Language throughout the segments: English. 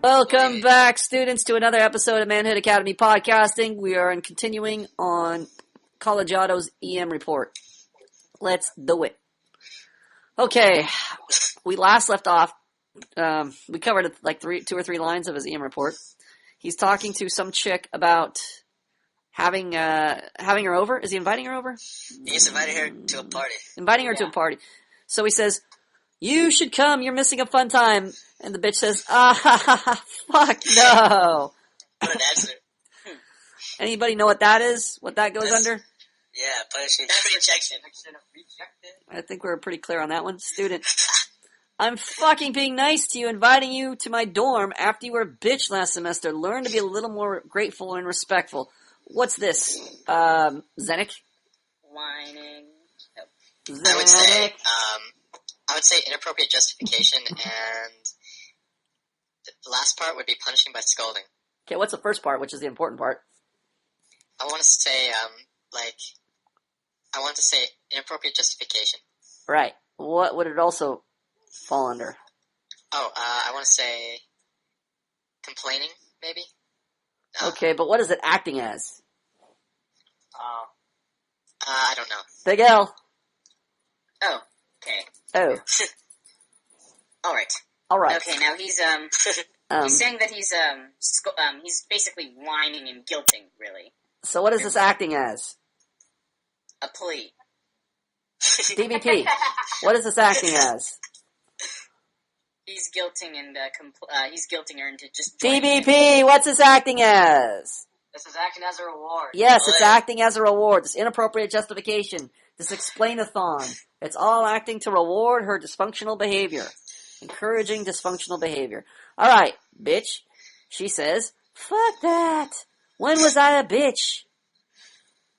Welcome back, students, to another episode of Manhood Academy Podcasting. We are continuing on Collegiato's EM report. Let's do it. Okay, we last left off. We covered like two or three lines of his EM report. He's talking to some chick about having her over. Is he inviting her over? He's inviting her to a party. Inviting her to a party. So he says, "You should come. You're missing a fun time." And the bitch says, fuck no. What an answer. Anybody know what that is? What that goes under? Yeah, punishing rejection. I think we were pretty clear on that one. Student, I'm fucking being nice to you, inviting you to my dorm after you were a bitch last semester. Learn to be a little more grateful and respectful. What's this? Zenik? Whining. Nope. I would say inappropriate justification, and the last part would be punishing by scolding. Okay, what's the first part, which is the important part? I want to say, inappropriate justification. Right. What would it also fall under? I want to say complaining, maybe? Okay, but what is it acting as? I don't know. Big L. Oh, okay. Oh. All right. Alright. Okay, now he's he's saying that he's basically whining and guilting, really. So what is this acting as? A plea. DBP. What is this acting as? He's guilting and he's guilting her into just joining DBP, him. what's this acting as? This is acting as a reward. Yes, it's acting as a reward. This inappropriate justification. This explain-a-thon. It's all acting to reward her dysfunctional behavior. Encouraging dysfunctional behavior. Alright, bitch. She says, fuck that. When was I a bitch?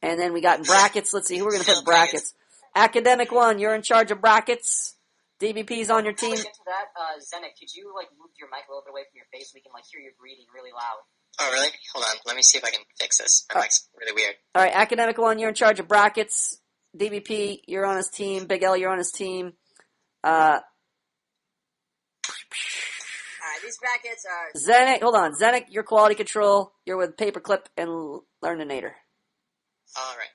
And then we got in brackets. Let's see who we're going to put in brackets. Academic 1, you're in charge of brackets. DBP's on your team. Before we get to that, Zenik, could you move your mic a little bit away from your face so we can hear you breathing really loud? Oh, really? Hold on. Let me see if I can fix this. My mic's really weird. Alright, Academic 1, you're in charge of brackets. DBP, you're on his team. Big L, you're on his team. These brackets are... Zenik, hold on. Zenik, you're quality control. You're with Paperclip and Learninator. Alright.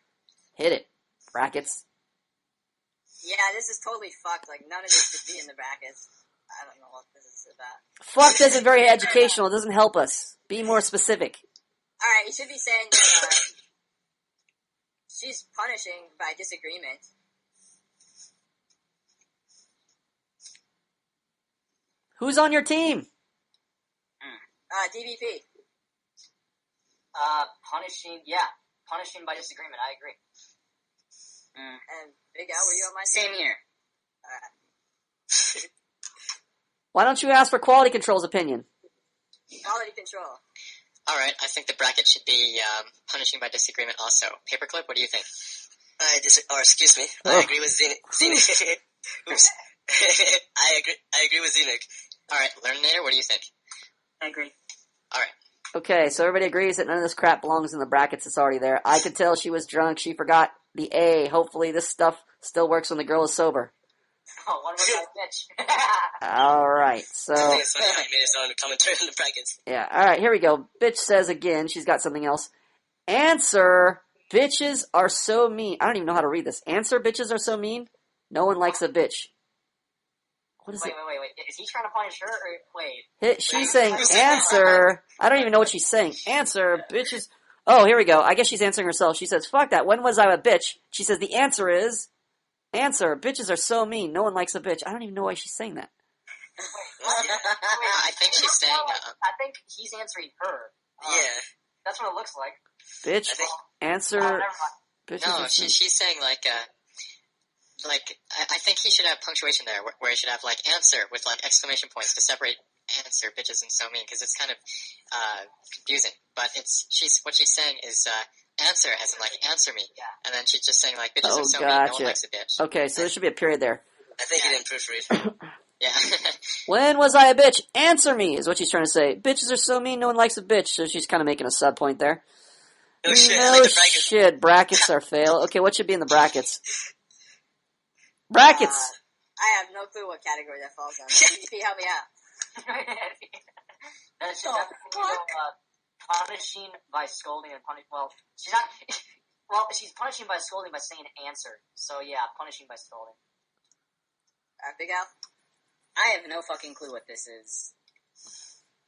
Hit it. Brackets. Yeah, this is totally fucked. None of this should be in the brackets. I don't know what this is about. Fuck isn't very educational. It doesn't help us. Be more specific. Alright, you should be saying that she's punishing by disagreement. Who's on your team? DVP. Punishing by disagreement, I agree. And Big Al, were you on my team? Same here. Why don't you ask for quality control's opinion? Quality control. Alright, I think the bracket should be punishing by disagreement also. Paperclip, what do you think? Excuse me. Oh. I agree with Zenik. Oops. I agree with Zenik. Alright, Learninator, what do you think? I agree. Alright. Okay, so everybody agrees that none of this crap belongs in the brackets. It's already there. I could tell she was drunk. She forgot the A. Hopefully this stuff still works when the girl is sober. Oh, one more bitch. Alright, so... I think it's funny how you made us on commentary on the brackets. Yeah, alright, here we go. Bitch says again, she's got something else. Answer, bitches are so mean. I don't even know how to read this. Answer, bitches are so mean. No one likes a bitch. What is it? Wait. Is he trying to punish her or wait? She's saying answer. I don't even know what she's saying. Answer, bitches. Oh, here we go. I guess she's answering herself. She says, fuck that. When was I a bitch? She says the answer is, answer, bitches are so mean. No one likes a bitch. I don't even know why she's saying that. I think she's saying... I think he's answering her. yeah. That's what it looks like. Bitch, answer, bitches No, are so she's saying I think he should have punctuation there, where he should have answer with exclamation points to separate answer, bitches, and so mean, because it's kind of confusing. But what she's saying is answer, as in answer me, and then she's just saying bitches are so mean, no one likes a bitch. Okay, so there should be a period there. I think he didn't proofread. Yeah. When was I a bitch? Answer me, is what she's trying to say. Bitches are so mean, no one likes a bitch. So she's kind of making a sub point there. No shit. No shit. Brackets are fail. Okay, what should be in the brackets? Brackets. I have no clue what category that falls under. DP, help me out. then she's punishing by scolding and punishing. Well, she's not. Well, she's punishing by scolding by saying answer. So yeah, punishing by scolding. Big Al? I have no fucking clue what this is.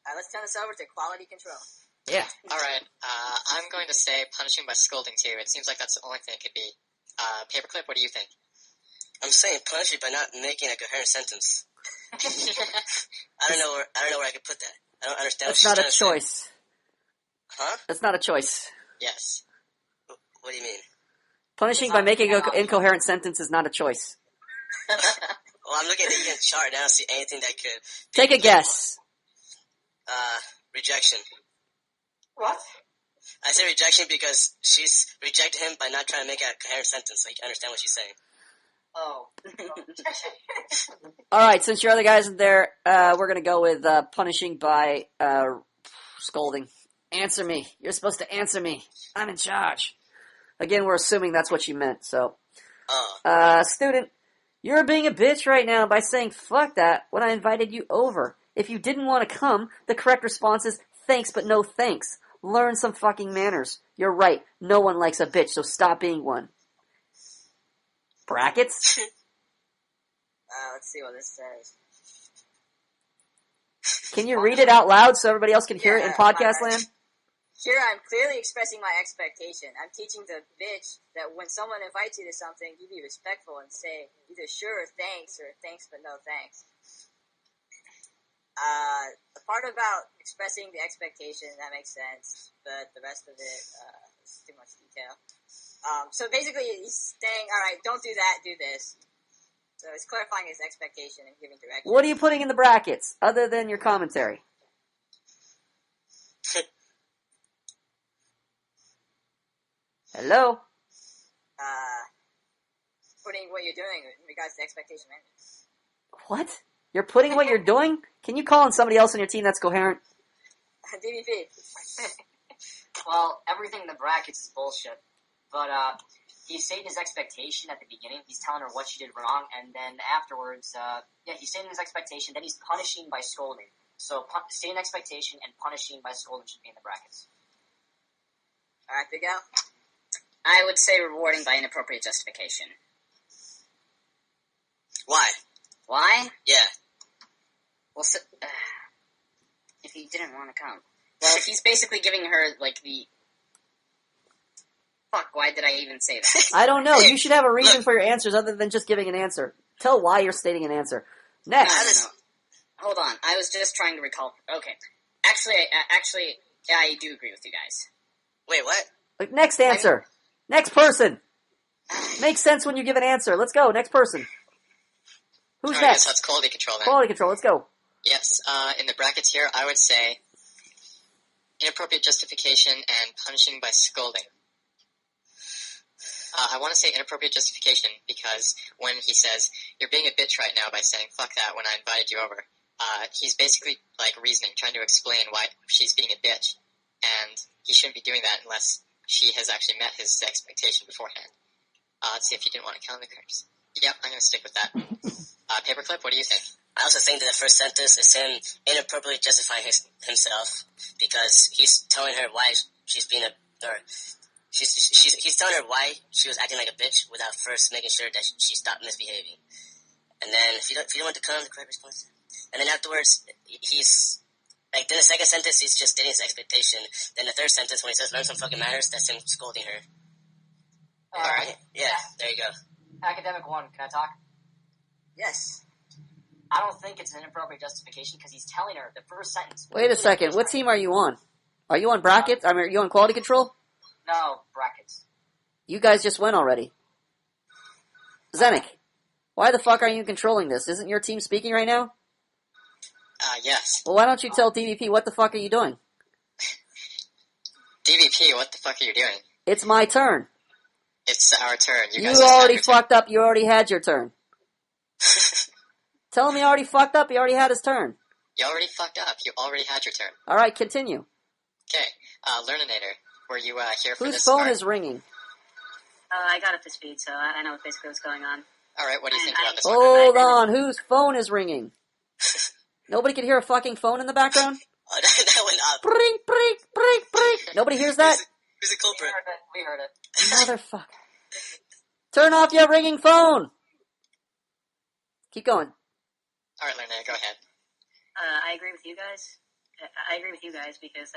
Let's turn this over to quality control. Yeah. Alright, I'm going to say punishing by scolding too. It seems like that's the only thing it could be. Paperclip, what do you think? I'm saying punishing by not making a coherent sentence. I don't know where I could put that. I don't understand. That's not a choice. Huh? That's not a choice. Yes. What do you mean? Punishing by making an incoherent sentence is not a choice. Well, I'm looking at the chart and I don't see anything that could... Take a guess. Rejection. What? I say rejection because she's rejected him by not trying to make a coherent sentence. Like, you understand what she's saying. Oh. Alright, since your other guys are there, we're gonna go with punishing by scolding. Answer me. You're supposed to answer me. I'm in charge. Again, we're assuming that's what you meant, so. Student, you're being a bitch right now by saying fuck that when I invited you over. If you didn't want to come, the correct response is thanks but no thanks. Learn some fucking manners. You're right. No one likes a bitch, so stop being one. Brackets? Let's see what this says. Can you read it out loud so everybody else can hear it in podcast land? Here I'm clearly expressing my expectation. I'm teaching the bitch that when someone invites you to something, you be respectful and say either sure or thanks but no thanks. The part about expressing the expectation, that makes sense, but the rest of it is too much detail. So basically he's saying, alright, don't do that, do this. So it's clarifying his expectation and giving direction. What are you putting in the brackets, other than your commentary? Hello? Putting what you're doing in regards to expectation management. What? You're putting what you're doing? Can you call on somebody else on your team that's coherent? DVP. Well, everything in the brackets is bullshit. But, he's stating his expectation at the beginning. He's telling her what she did wrong, and then afterwards, he's stating his expectation, then he's punishing by scolding. So, stating expectation and punishing by scolding should be in the brackets. Alright, Big Al? I would say rewarding by inappropriate justification. Why? Why? Yeah. Well, if he didn't want to come. Well, he's basically giving her, like, the... Fuck, why did I even say that? I don't know. You should have a reason for your answers other than just giving an answer. Tell why you're stating an answer. Next. No. Hold on. I was just trying to recall. Okay. Actually, I do agree with you guys. Wait, what? Next answer. Next person. Makes sense when you give an answer. Let's go. Next person. Who's Alright, next? so that's quality control then. Quality control. Let's go. Yes, in the brackets here, I would say inappropriate justification and punishing by scolding. I want to say inappropriate justification because when he says, you're being a bitch right now by saying fuck that when I invited you over, he's basically like reasoning, trying to explain why she's being a bitch. And he shouldn't be doing that unless she has actually met his expectation beforehand. Let's see if he didn't want to count the curves. Yep, I'm going to stick with that. Paperclip, what do you think? I also think that the first sentence is him inappropriately justifying himself because he's telling her why she's being he's telling her why she was acting like a bitch without first making sure that she stopped misbehaving. And then if you don't want to come, the correct response. And then afterwards, he's like, then the second sentence he's just stating his expectation. Then the third sentence when he says learn some fucking manners, that's him scolding her. Alright, yeah, there you go. Academic 1, can I talk? Yes. I don't think it's an inappropriate justification because he's telling her the first sentence. Wait a second. What team are you on? Are you on brackets? I mean, are you on quality control? No, brackets. You guys just went already. Zenik, why the fuck are you controlling this? Isn't your team speaking right now? Yes. Well, why don't you tell DVP what the fuck are you doing? DVP, what the fuck are you doing? It's my turn. It's our turn. You You guys just already have your fucked up. You already had your turn. Tell him he already fucked up. He already had his turn. You already fucked up. You already had your turn. All right, continue. Okay. Learninator, were you here for Whose this phone part? is ringing? I got up to speed, so I know basically what's going on. Alright, what do you think about this one? Hold on. Whose phone is ringing? Nobody can hear a fucking phone in the background? Oh, that went up. Brink, brink, brink, brink. Nobody hears that? Who's the We culprit? heard it. We heard it. Motherfucker. Turn off your ringing phone. Keep going. All right, Lorna, go ahead. I agree with you guys. I agree with you guys because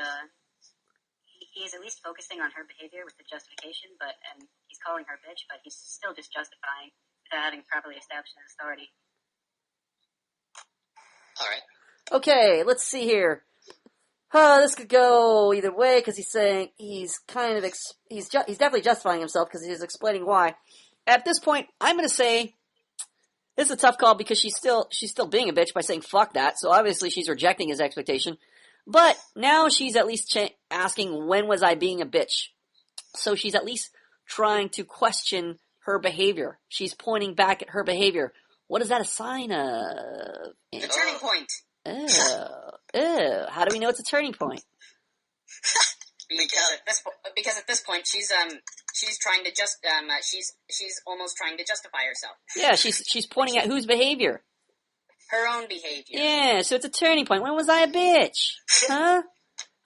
he's at least focusing on her behavior with the justification, and he's calling her bitch, but he's still just justifying without having properly established his authority. All right. Okay, let's see here. This could go either way because he's saying he's kind of he's definitely justifying himself because he's explaining why. At this point, I'm going to say this is a tough call because she's still being a bitch by saying fuck that. So obviously she's rejecting his expectation. But now she's at least asking when was I being a bitch. So she's at least trying to question her behavior. She's pointing back at her behavior. What is that a sign of? The turning point. How do we know it's a turning point? Because at this point she's trying to she's almost trying to justify herself. Yeah, she's pointing at whose behavior? Her own behavior. Yeah, so it's a turning point. When was I a bitch? Huh?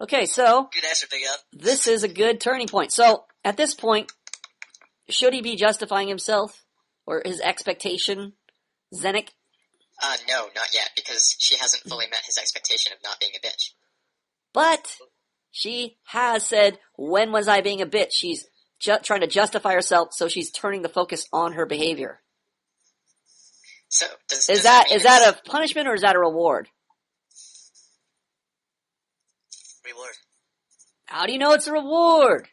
Okay, so Good answer, Big L. this is a good turning point. So at this point, should he be justifying himself or his expectation, Zenik? No, not yet, because she hasn't fully met his expectation of not being a bitch. But she has said, when was I being a bitch? She's trying to justify herself, so she's turning the focus on her behavior. So, Is that a punishment or is that a reward? Reward. How do you know it's a reward?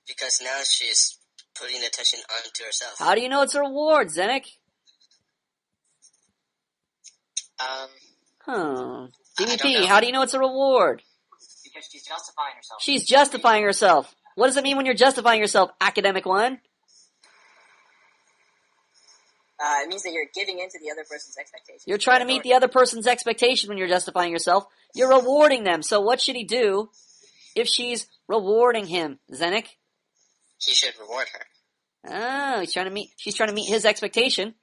Because now she's putting the attention onto herself. How do you know it's a reward, Zenik? I don't DVP, know. how do you know it's a reward? Because she's justifying herself. She's justifying herself. What does it mean when you're justifying yourself, academic one? It means that you're giving in to the other person's expectations. You're trying to meet the other person's expectation when you're justifying yourself. You're rewarding them. So what should he do if she's rewarding him, Zenik? He should reward her. Oh, she's trying to meet his expectation.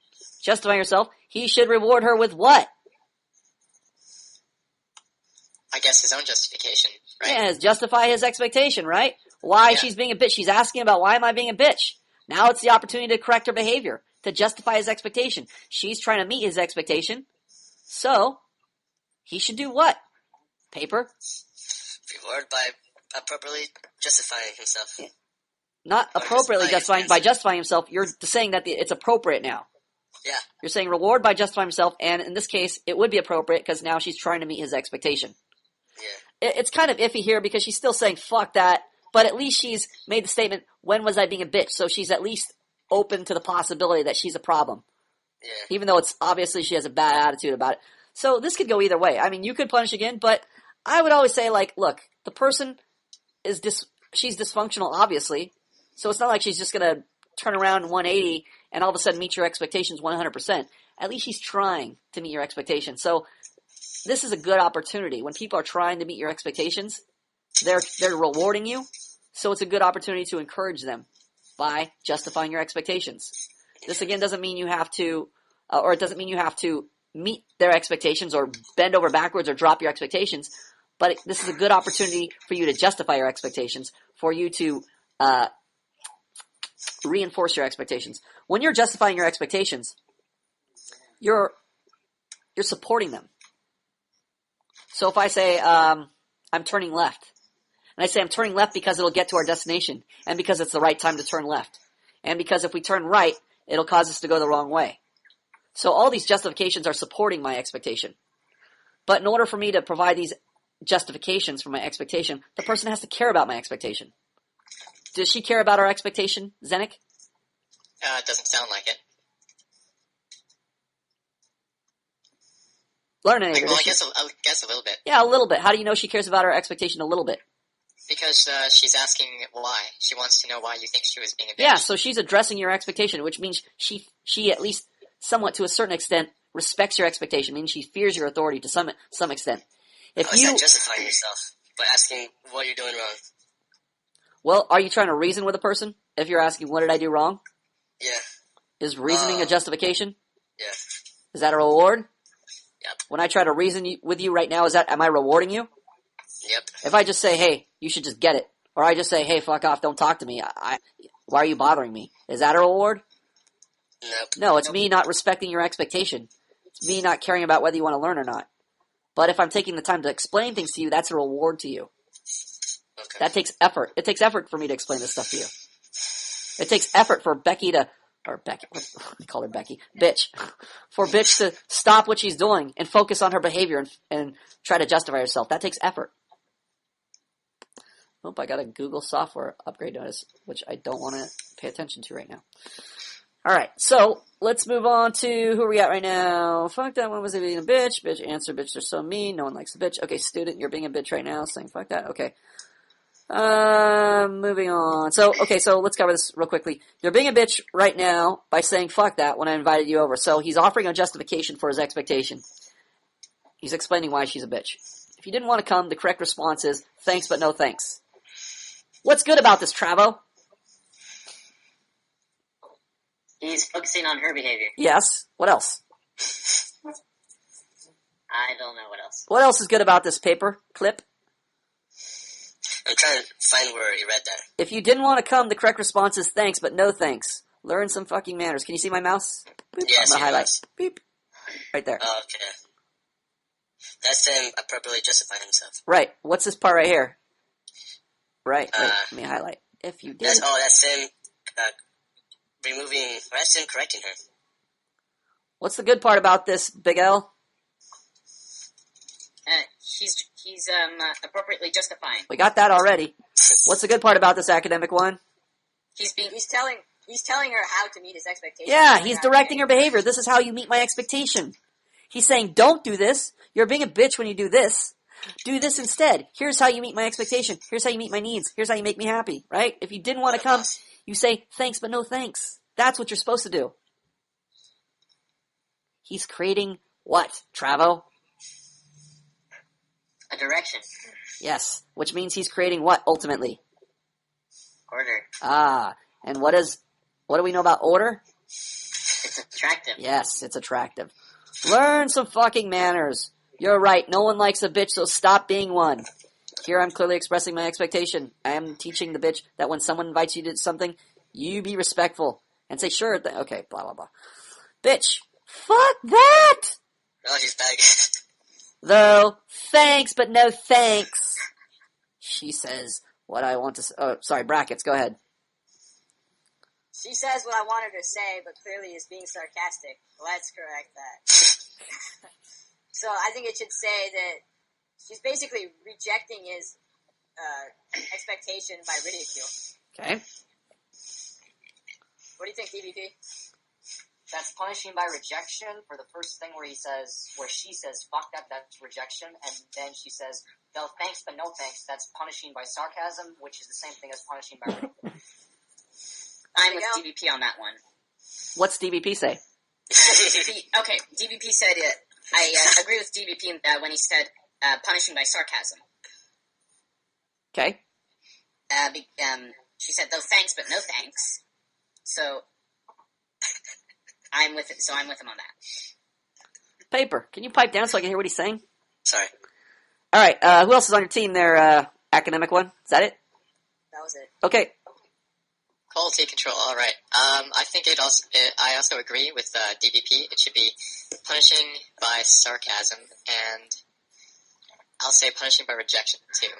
Justifying herself. He should reward her with what? I guess his own justification, right? Yeah, justify his expectation, right? Why Yeah. she's being a bitch. She's asking about why am I being a bitch? Now it's the opportunity to correct her behavior, to justify his expectation. She's trying to meet his expectation. So, he should do what? Paper? Reward by appropriately justifying himself. Yeah. Not appropriately justifying. By justifying himself, you're saying that it's appropriate now. Yeah. You're saying reward by justifying himself, and in this case, it would be appropriate because now she's trying to meet his expectation. Yeah. It's kind of iffy here because she's still saying fuck that, but at least she's made the statement, when was I being a bitch? So she's at least open to the possibility that she's a problem. Yeah. Even though it's obviously she has a bad attitude about it. So this could go either way. I mean, you could punish again, but I would always say, like, look, the person is she's dysfunctional, obviously, so it's not like she's just gonna turn around 180 and all of a sudden meet your expectations 100%. At least she's trying to meet your expectations. So this is a good opportunity. When people are trying to meet your expectations, they're rewarding you. So it's a good opportunity to encourage them by justifying your expectations. This again doesn't mean you have to, or it doesn't mean you have to meet their expectations or bend over backwards or drop your expectations. But this is a good opportunity for you to justify your expectations, for you to reinforce your expectations. When you're justifying your expectations, you're supporting them. So if I say, I'm turning left, and I say I'm turning left because it'll get to our destination, and because it's the right time to turn left, and because if we turn right, it'll cause us to go the wrong way. So all these justifications are supporting my expectation. But in order for me to provide these justifications for my expectation, the person has to care about my expectation. Does she care about our expectation, Zenik? It doesn't sound like it. Learn any of it. Well, I guess a little bit. Yeah, a little bit. How do you know she cares about our expectation a little bit? Because she's asking why. She wants to know why you think she was being a bitch. Yeah, so she's addressing your expectation, which means she at least somewhat to a certain extent respects your expectation, meaning she fears your authority to some extent. If How is you that justifying yourself? By asking what you're doing wrong. Well, are you trying to reason with a person? If you're asking what did I do wrong? Yeah. Is reasoning a justification? Yeah. Is that a reward? Yep. When I try to reason with you right now, am I rewarding you? Yep. If I just say, hey, you should just get it, or I just say, hey, fuck off, don't talk to me, why are you bothering me? Is that a reward? Nope. No, it's me not respecting your expectation. It's me not caring about whether you want to learn or not. But if I'm taking the time to explain things to you, that's a reward to you. Okay. That takes effort. It takes effort for me to explain this stuff to you. It takes effort for Becky to, or Becky, I call her Becky, bitch, for bitch to stop what she's doing and focus on her behavior and try to justify herself. That takes effort. Nope, I got a Google software upgrade notice, which I don't want to pay attention to right now. Alright, so let's move on to who are we at right now? Fuck that one, was it being a bitch? Bitch, answer, bitch, they're so mean. No one likes a bitch. Okay, student, you're being a bitch right now, saying fuck that. Okay. Moving on. So let's cover this real quickly. You're being a bitch right now by saying fuck that when I invited you over. So he's offering a justification for his expectation. He's explaining why she's a bitch. If you didn't want to come, the correct response is thanks but no thanks. What's good about this, Travo? He's focusing on her behavior. Yes. What else? I don't know what else. What else is good about this paper clip? I'm trying to find where you read that. If you didn't want to come, the correct response is thanks, but no thanks. Learn some fucking manners. Can you see my mouse? Boop. Yes, I'm gonna highlight. Beep. Right there. Oh, okay. That's him appropriately justifying himself. Right. What's this part right here? Right. Wait, let me highlight. If you did. That's him removing, or that's him correcting her. What's the good part about this, Big L? He's appropriately justifying. We got that already. What's the good part about this academic one? He's telling her how to meet his expectations. Yeah, he's directing her behavior. This is how you meet my expectation. He's saying, don't do this. You're being a bitch when you do this. Do this instead. Here's how you meet my expectation. Here's how you meet my needs. Here's how you make me happy, right? If you didn't want to come, you say, thanks, but no thanks. That's what you're supposed to do. He's creating what, Travo? A direction. Yes, which means he's creating what, ultimately? Order. And what do we know about order? It's attractive. Yes, it's attractive. Learn some fucking manners. You're right, no one likes a bitch, so stop being one. Here I'm clearly expressing my expectation. I am teaching the bitch that when someone invites you to something, you be respectful. And say, sure, okay, blah, blah, blah. Bitch, fuck that! Oh, he's back. Though, thanks, but no thanks. She says what I want to say. Oh, sorry, brackets, go ahead. She says what I want her to say, but clearly is being sarcastic. Let's correct that. So I think it should say that she's basically rejecting his expectation by ridicule. Okay. What do you think, DVP? That's punishing by rejection for the first thing where she says, fuck that, that's rejection, and then she says, no thanks, but no thanks. That's punishing by sarcasm, which is the same thing as punishing by ridicule. I'm with DVP on that one. What's DVP say? DVP said it. I agree with DVP when he said punishing by sarcasm. Okay. She said, though thanks, but no thanks. So, I'm with him on that. Paper, can you pipe down so I can hear what he's saying? Sorry. Alright, who else is on your team there, academic one? Is that it? That was it. Okay. Quality control, alright. I think I also agree with DVP. It should be punishing by sarcasm, and I'll say punishing by rejection, too.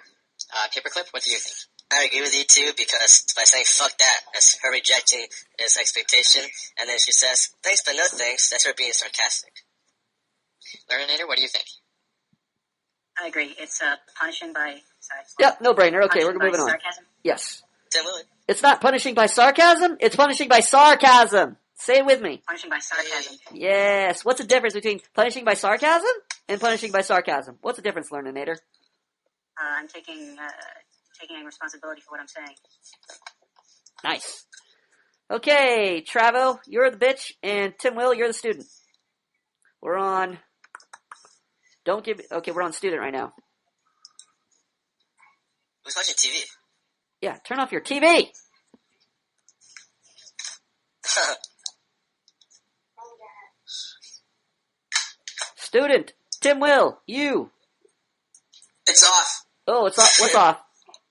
Paperclip, what do you think? I agree with you too, because by saying fuck that, that's her rejecting his expectation, and then she says, thanks but no thanks, that's her being sarcastic. Learnator, what do you think? I agree. It's punishing by... Sorry. Yep, no brainer. Okay, we're moving on. Sarcasm? Yes. Then Lily. It's not punishing by sarcasm, it's punishing by sarcasm. Say it with me. Punishing by sarcasm. Yes. What's the difference between punishing by sarcasm and punishing by sarcasm? What's the difference, Learnator? I'm taking responsibility for what I'm saying. Nice. Okay, Travo, you're the bitch, and Tim Will, you're the student. We're on... Okay, we're on student right now. Who's watching TV? Yeah, turn off your TV! Student, Tim Will, you. It's off. Oh, what's off? What's off?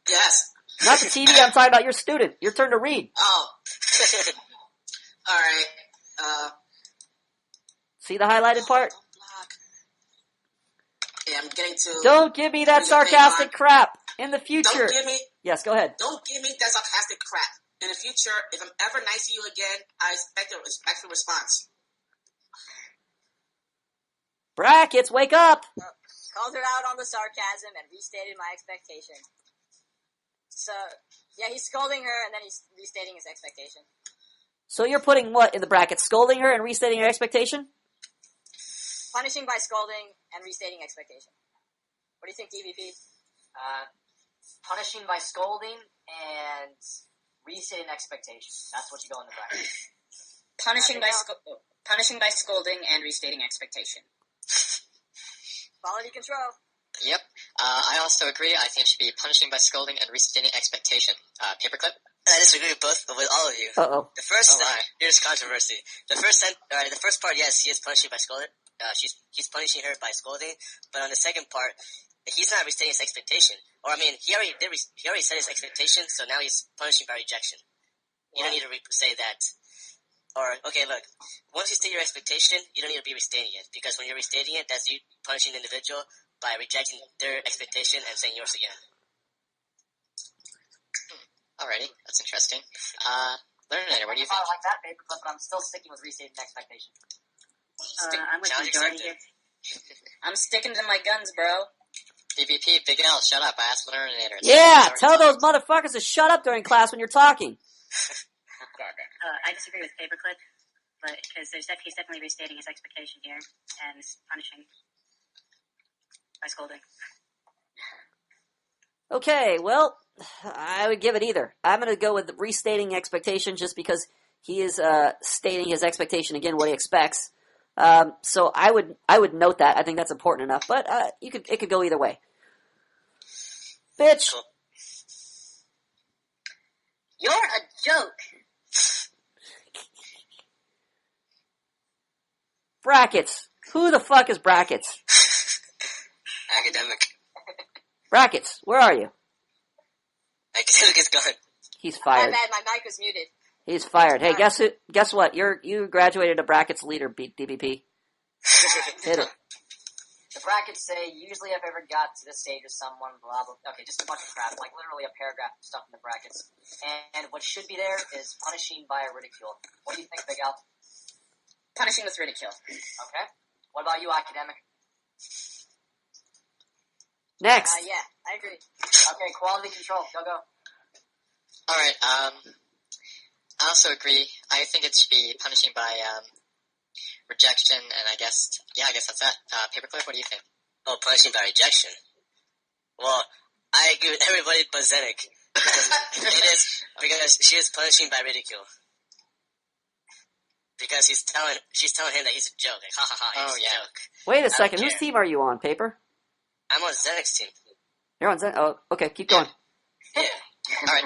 Yes. Not the TV. I'm talking about your student. Your turn to read. Oh. All right. See the highlighted part? Yeah, I'm getting to. Don't give me that sarcastic crap. In the future. Yes, go ahead. Don't give me that sarcastic crap. In the future, if I'm ever nice to you again, I expect a respectful response. Brackets, wake up! Called her out on the sarcasm and restated my expectation. So, yeah, he's scolding her and then he's restating his expectation. So you're putting what in the brackets? Scolding her and restating your expectation? Punishing by scolding and restating expectation. What do you think, DVP? Punishing by scolding and restating expectation. That's what you go in the bracket. Punishing by scolding and restating expectation. Quality control. Yep. I also agree. I think it should be punishing by scolding and restating expectation. Paperclip? I disagree with all of you. Uh-oh. The first, here's controversy. The first part, yes, he is punishing by scolding. He's punishing her by scolding. But on the second part, he's not restating his expectation. Or I mean, he already set his expectation, so now he's punishing by rejection. You don't need to say that. Or, okay, look, once you state your expectation, you don't need to be restating it, because when you're restating it, that's you punishing the individual by rejecting their expectation and saying yours again. Alrighty, that's interesting. Learnator, what do you think? I like that paperclip, but I'm still sticking with restating expectation. I'm with the Challenge majority accepted. here. I'm sticking to my guns, bro. PvP, Big L, shut up. I asked Learnator. Yeah, tell those motherfuckers to shut up during class when you're talking. I disagree with Paperclip, but because he's definitely restating his expectation here and punishing by scolding. Okay, well, I would give it either. I'm going to go with restating expectation just because he is stating his expectation again, what he expects. So I would note that. I think that's important enough. But it could go either way. Bitch. You're a joke. Brackets. Who the fuck is Brackets? Academic. Brackets, where are you? Academic is gone. He's My fired. bad, my mic was muted. He's fired. Hey, guess what? You graduated a Brackets leader, DBP. Hit it. The brackets say, usually I've ever got to this stage with someone, blah, blah, okay, just a bunch of crap, like literally a paragraph of stuff in the brackets. And what should be there is punishing by ridicule. What do you think, Big Al? Punishing with ridicule. Okay. What about you, Academic? Next. Yeah, I agree. Okay, quality control. Go. Alright, I also agree. I think it should be punishing by, rejection, and I guess that's that. Paperclip, what do you think? Oh, punishing by rejection. Well, I agree with everybody but Zenik. It is because she is punishing by ridicule. Because she's telling him that he's a joke. Like, ha ha ha, he's a joke. Wait a second. Whose team are you on, Paper? I'm on Zenik's team. You're on Zen. Oh, okay. Keep going. Yeah. Alright,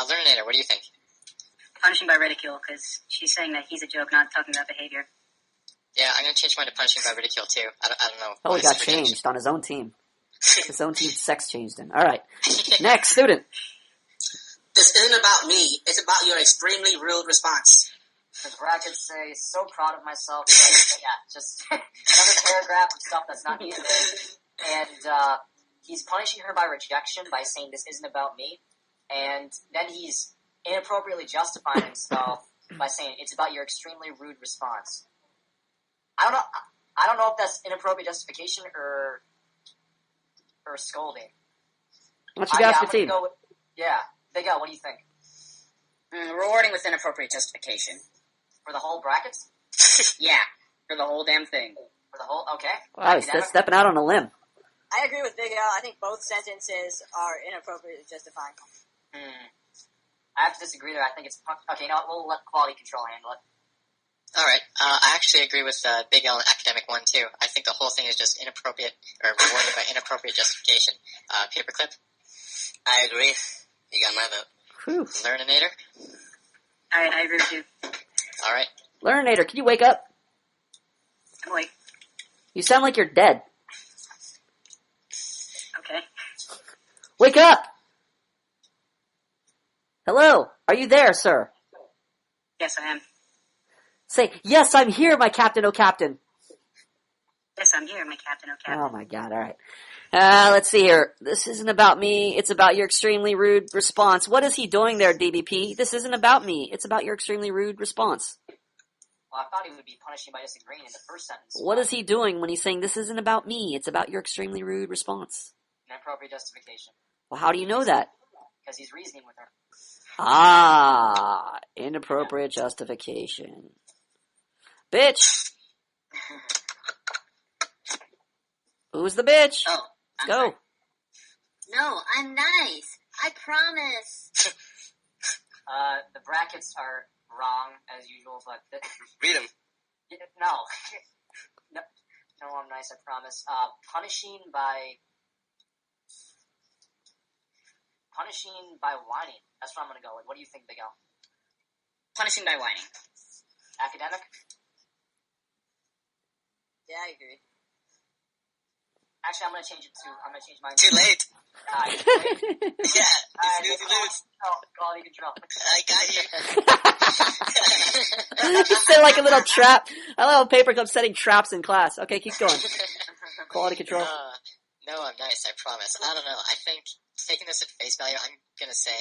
Learnator, what do you think? Punishing by ridicule, because she's saying that he's a joke, not talking about behavior. Yeah, I'm gonna change mine to punishing by ridicule too. I don't know. Oh, he got changed on his own team. His own team sex changed him. Alright. Next, student. This isn't about me. It's about your extremely rude response. The brackets say, so proud of myself. Yeah, just another paragraph of stuff that's not needed. And he's punishing her by rejection by saying this isn't about me. And then he's inappropriately justifying himself by saying it's about your extremely rude response. I don't know if that's inappropriate justification or scolding. Why don't you ask your team? Big L, what do you think? Rewarding with inappropriate justification. For the whole brackets? Yeah, for the whole damn thing. For the whole, okay. Wow, he's stepping out on a limb. I agree with Big L. I think both sentences are inappropriately justifying. I have to disagree there. I think it's, okay, you know what, we'll let quality control handle it. Alright, I actually agree with Big L and Academic 1 too. I think the whole thing is just inappropriate, or rewarded by inappropriate justification. Paperclip? I agree. You got my vote. Whew. Learnator? Alright, I agree with you. Alright. Learnator, can you wake up? I'm awake. You sound like you're dead. Okay. Wake up! Hello, are you there, sir? Yes, I am. Say, yes, I'm here, my captain, oh captain. Yes, I'm here, my captain, oh captain. Oh my god, alright. Let's see here. This isn't about me, it's about your extremely rude response. What is he doing there, DBP? This isn't about me, it's about your extremely rude response. Well, I thought he would be punishing by disagreeing in the first sentence. What is he doing when he's saying, this isn't about me, it's about your extremely rude response? Inappropriate justification. Well, how do you know that? Because he's reasoning with her. Ah, inappropriate justification. Bitch! Who's the bitch? Oh, Let's go. sorry. No, I'm nice. I promise. The brackets are wrong, as usual, but... Read them. No. No, I'm nice, I promise. Punishing by whining. That's what I'm gonna go with. What do you think, Big L? Punishing by whining. Academic? Yeah, I agree. Actually, I'm gonna change mine. Too late. Yeah, Alright, you lose. quality control. I got you. He said like a little trap. I love Paperclip setting traps in class. Okay, keep going. Quality control. No, I'm nice, I promise. I don't know. I think, taking this at face value, I'm gonna say,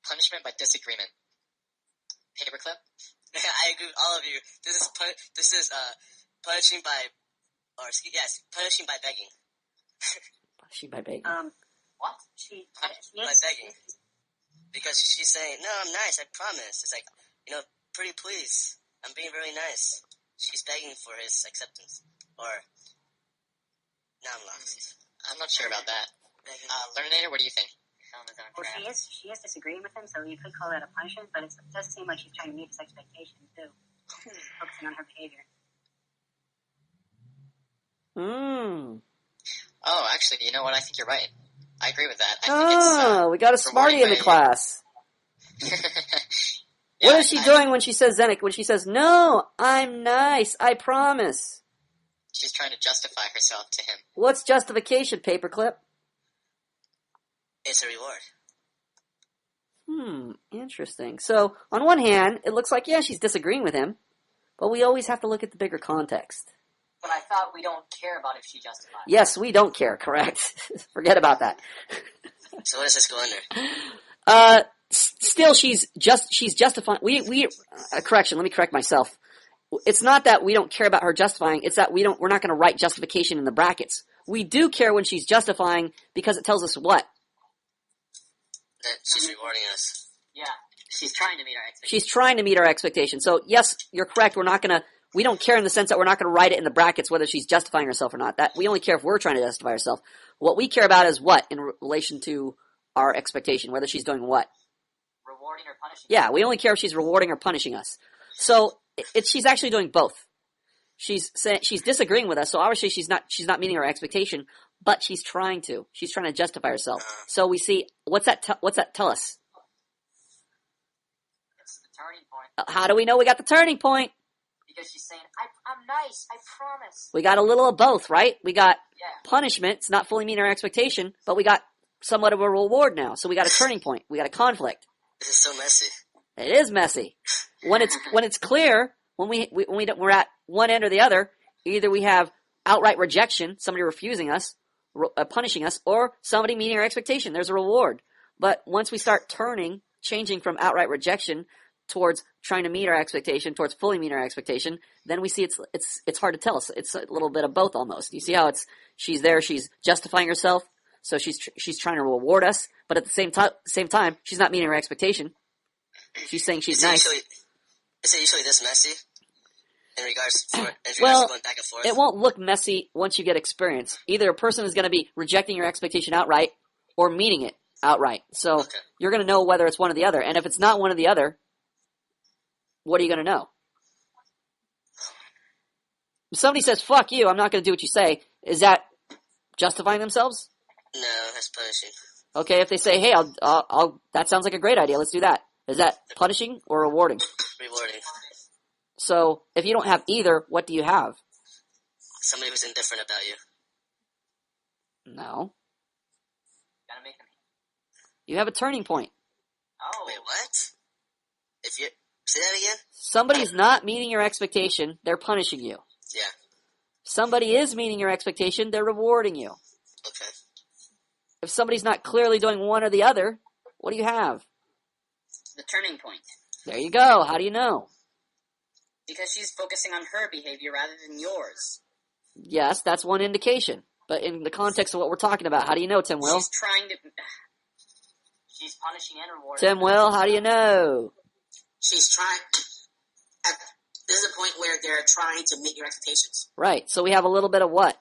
punishment by disagreement. Paperclip? I agree with all of you. This is punishing by, punishing by begging. She by begging. What? By begging. Because she's saying, no, I'm nice, I promise. It's like, pretty please. I'm being very nice. She's begging for his acceptance. Or, now I'm lost. I'm not sure about that. Learnator, what do you think? Well, she is disagreeing with him, so you could call that a punishment, but it does seem like she's trying to meet his expectations, too. Focusing on her behavior. Oh, actually, you know what? I think you're right. I agree with that. I think we got a smarty in the class. Yeah, What is she doing when she says Zenik? When she says, no, I'm nice, I promise. She's trying to justify herself to him. What's justification, Paperclip? It's a reward. Interesting. So, on one hand, it looks like, yeah, she's disagreeing with him, but we always have to look at the bigger context. But I thought we don't care about if she justifies. Yes, we don't care, correct. Forget about that. So what does this go under? Still, she's justifying, correction, let me correct myself. It's not that we don't care about her justifying, it's that we're not going to write justification in the brackets. We do care when she's justifying because it tells us what? That she's rewarding us. Yeah. She's trying to meet our expectations. She's trying to meet our expectations. So, yes, you're correct. We don't care in the sense that we're not going to write it in the brackets whether she's justifying herself or not. That we only care if we're trying to justify herself. What we care about is what in relation to our expectation, whether she's doing what. Rewarding or punishing. Yeah, we only care if she's rewarding or punishing us. So she's actually doing both. She's disagreeing with us, so obviously she's not meeting our expectation, but she's trying to. She's trying to justify herself. So we see what's that tell us? It's the turning point. How do we know we got the turning point? Because she's saying, I'm nice, I promise. We got a little of both, right? We got Yeah. punishment, it's not fully meeting our expectation, but we got somewhat of a reward now. So we got a turning point. We got a conflict. This is so messy. It is messy. When it's clear, when we're at one end or the other, either we have outright rejection, somebody refusing us, punishing us, or somebody meeting our expectation. There's a reward. But once we start changing from outright rejection towards trying to meet our expectation, towards fully meeting our expectation, then we see it's hard to tell. It's a little bit of both almost. You see how she's there, she's justifying herself, so she's trying to reward us, but at the same time, she's not meeting her expectation. She's saying she's nice. Is it usually this messy? In regards to Well, going back and forth? it won't look messy once you get experience. Either a person is going to be rejecting your expectation outright or meeting it outright. So you're going to know whether it's one or the other. And if it's not one or the other, what are you going to know? If somebody says, fuck you, I'm not going to do what you say, is that justifying themselves? No, that's punishing. Okay, if they say, hey, I'll that sounds like a great idea, let's do that. Is that punishing or rewarding? Rewarding. So, if you don't have either, what do you have? Somebody who's indifferent about you. No. make them. You have a turning point. Oh, Wait, what? If you say that again? Somebody's not meeting your expectation, they're punishing you. Yeah. Somebody is meeting your expectation, they're rewarding you. Okay. If somebody's not clearly doing one or the other, what do you have? The turning point. There you go. How do you know? Because she's focusing on her behavior rather than yours. Yes, that's one indication. But in the context of what we're talking about, how do you know, Tim Will? She's trying to... she's punishing and rewarding. Tim Will, how do you know? She's trying. This is a point where they're trying to meet your expectations. Right, so we have a little bit of what?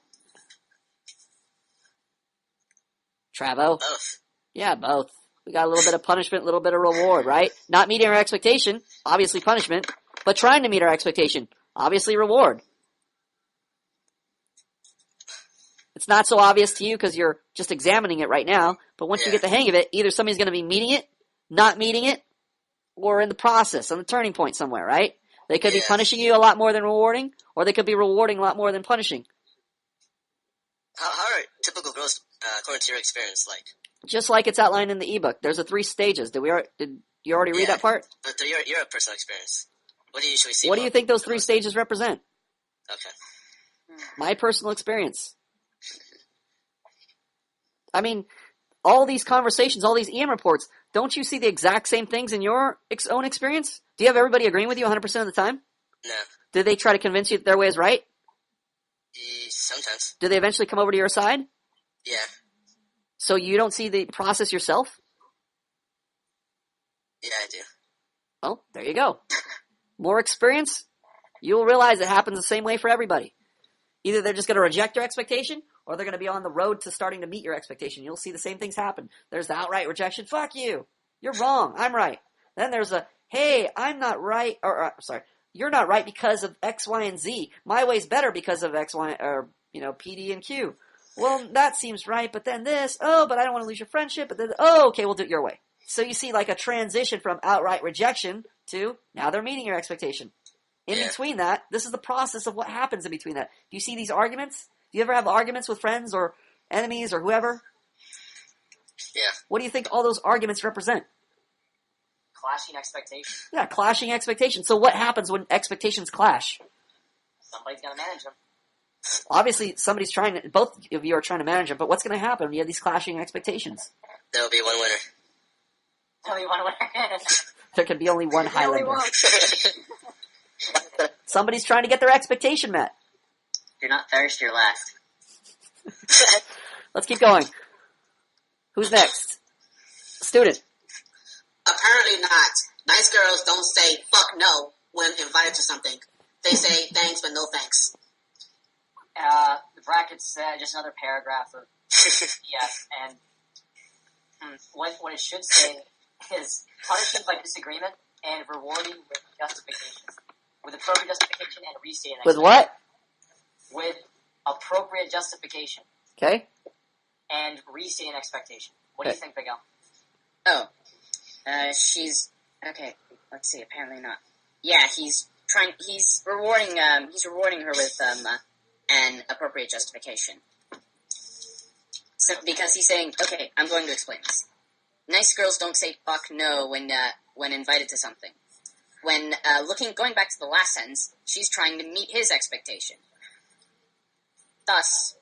Travo? Both. Yeah, both. We got a little bit of punishment, a little bit of reward, right? Not meeting our expectation, obviously punishment, but trying to meet our expectation, obviously reward. It's not so obvious to you because you're just examining it right now, but once you get the hang of it, either somebody's going to be meeting it, not meeting it, or in the process, on the turning point somewhere, right? They could be punishing you a lot more than rewarding, or they could be rewarding a lot more than punishing. How are typical girls, according to your experience, like? Just like it's outlined in the ebook. There's 3 stages. Did you already read that part? But through your personal experience, what do you usually see? What do you think those 3 stages represent? Okay. My personal experience. I mean, all these conversations, all these EM reports, don't you see the exact same things in your own experience? Do you have everybody agreeing with you 100% of the time? No. Did they try to convince you that their way is right? Sometimes. Did they eventually come over to your side? Yeah. So you don't see the process yourself? Yeah, I do. Well, there you go. More experience, you'll realize it happens the same way for everybody. Either they're just going to reject your expectation, or they're going to be on the road to starting to meet your expectation. You'll see the same things happen. There's the outright rejection. Fuck you. You're wrong. I'm right. Then there's a, hey, I'm not right, sorry, you're not right because of X, Y, and Z. My way's better because of X, Y, or, P, D, and Q. Well, that seems right, but then this, but I don't want to lose your friendship, but then, okay, we'll do it your way. So you see like a transition from outright rejection to now they're meeting your expectation. In between that, this is the process of what happens in between that. Do you see these arguments? Do you ever have arguments with friends or enemies or whoever? Yeah. What do you think all those arguments represent? Clashing expectations. Yeah, clashing expectations. So what happens when expectations clash? Somebody's gonna manage them. Obviously, both of you are trying to manage them, but what's going to happen when you have these clashing expectations? There'll be one winner. Only one winner. There can be only one Only Highlander. one. Somebody's trying to get their expectation met. If you're not first, you're last. Let's keep going. Who's next? Student. Apparently not. Nice girls don't say fuck no when invited to something. They say thanks but no thanks. The brackets, just another paragraph of yes, and what it should say is punishing by disagreement and rewarding with justification. With appropriate justification and restating With what? With appropriate justification. Okay. And restating expectation. What do you think, Big L? Oh. She's... Okay, let's see, apparently not. Yeah, he's rewarding her with, an appropriate justification. So, because he's saying, okay, I'm going to explain this. Nice girls don't say fuck no when invited to something. When, going back to the last sentence, she's trying to meet his expectation. Thus,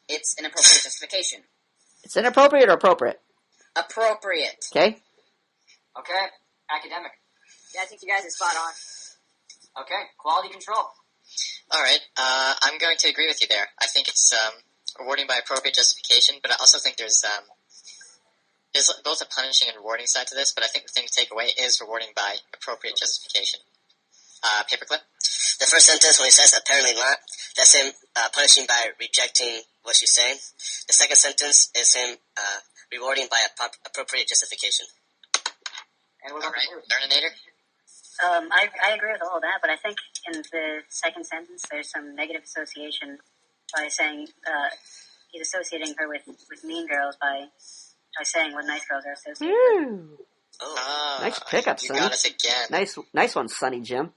it's an appropriate justification. It's inappropriate or appropriate? Appropriate. Okay. Okay. Academic. Yeah, I think you guys are spot on. Okay. Quality control. Alright, I'm going to agree with you there. I think it's, rewarding by appropriate justification, but I also think there's both a punishing and rewarding side to this, but I think the thing to take away is rewarding by appropriate justification. Paperclip? The first sentence, when he says apparently not, that's him punishing by rejecting what she's saying. The second sentence is him rewarding by appropriate justification. And what about Alright, Learninator? I agree with all of that, but I think in the second sentence there's some negative association by saying he's associating her with mean girls by saying what nice girls are associated with. Nice pickup, You Sonny. got us again. Nice one, Sonny Jim.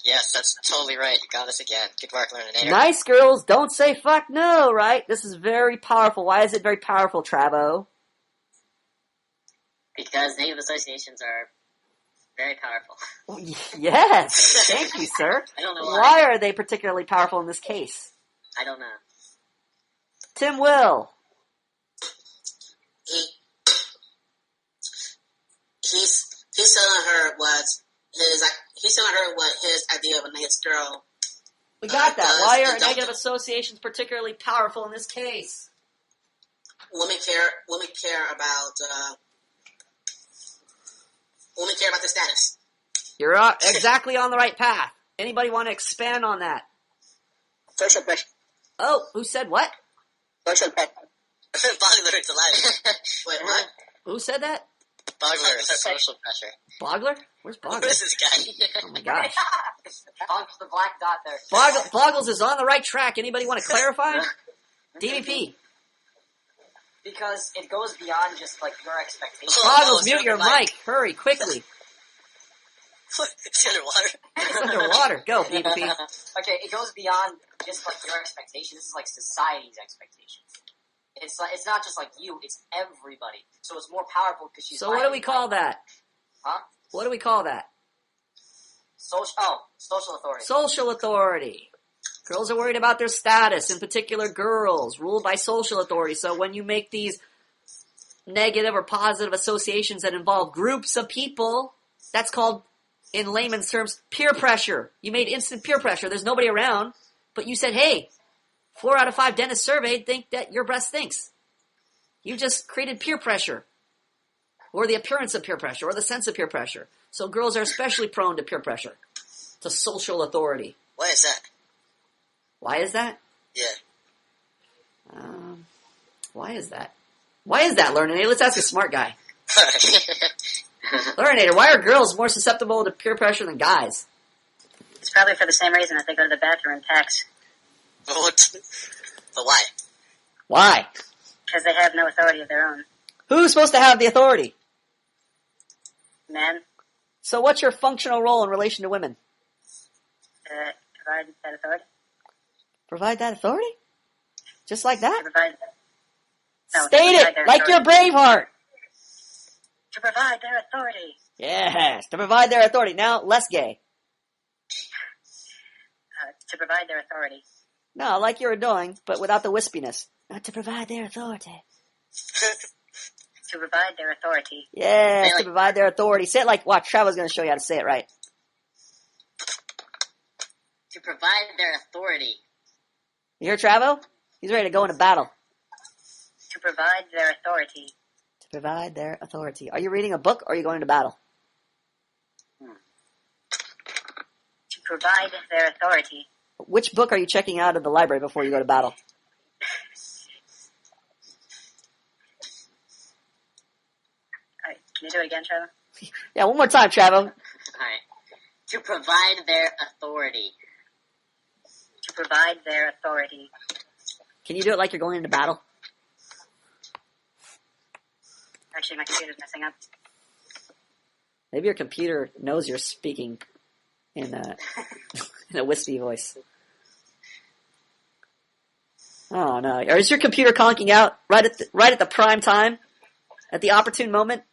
Yes, that's totally right. You got us again. Good work, Learninator. Nice girls don't say fuck no, right? This is very powerful. Why is it very powerful, Travo? Because negative associations are very powerful. Yes, thank you, sir. I don't know Why are they particularly powerful in this case? I don't know. Tim Will. He's telling her what his idea of a nice girl. We got that. does Why are and don't negative do. associations particularly powerful in this case? Women care about the status. You're exactly on the right path. Anybody want to expand on that? Social pressure. Oh, who said what? Social pressure. Bogler, it's alive. Wait, what? Who said that? Bogler is social pressure. Bogler? Where's Who Bogler? is this guy? Oh my gosh. Punch the black dot there. Boggles is on the right track. Anybody want to clarify? DVP. Because it goes beyond just like your expectations. Boggles, Oh, mute it's your on the mic. Hurry, quickly. It's underwater. It's underwater. Go, DVP. Okay, it goes beyond just like your expectations. This is like society's expectations. It's not just like you. It's everybody. So it's more powerful because she's. So what do we call that? Huh? What do we call that? Social authority. Social authority. Girls are worried about their status, in particular girls, ruled by social authority. So when you make these negative or positive associations that involve groups of people, that's called, in layman's terms, peer pressure. You made instant peer pressure. There's nobody around, but you said, hey, 4 out of 5 dentists surveyed think that your breast stinks. You just created peer pressure, or the appearance of peer pressure, or the sense of peer pressure. So girls are especially prone to peer pressure, to social authority. Why is that? Why is that? Yeah. Why is that? Why is that, Learninator? Let's ask a smart guy. Learninator, why are girls more susceptible to peer pressure than guys? It's probably for the same reason that they go to the bathroom in packs. What? But why? Why? Because they have no authority of their own. Who's supposed to have the authority? Men, So what's your functional role in relation to women? provide that authority. Provide that authority? Just like that? To provide, no, State to provide it, their like you're authority. Braveheart. To provide their authority. Yes, to provide their authority. Now, less gay. To provide their authority. No, like you're doing, but without the wispiness. To provide their authority. To provide their authority. Yes, Really? to provide their authority. Say it like, watch, Trevor's going to show you how to say it right. To provide their authority. You hear Travo? He's ready to go into battle. To provide their authority. To provide their authority. Are you reading a book or are you going to battle? To provide their authority. Which book are you checking out of the library before you go to battle? Alright, can you do it again, Trevor? Yeah, one more time, Travo. Alright. To provide their authority. To provide their authority. Can you do it like you're going into battle? Actually, my computer's messing up. Maybe your computer knows you're speaking in a, in a wispy voice. Oh no! Or is your computer conking out right at the prime time, at the opportune moment?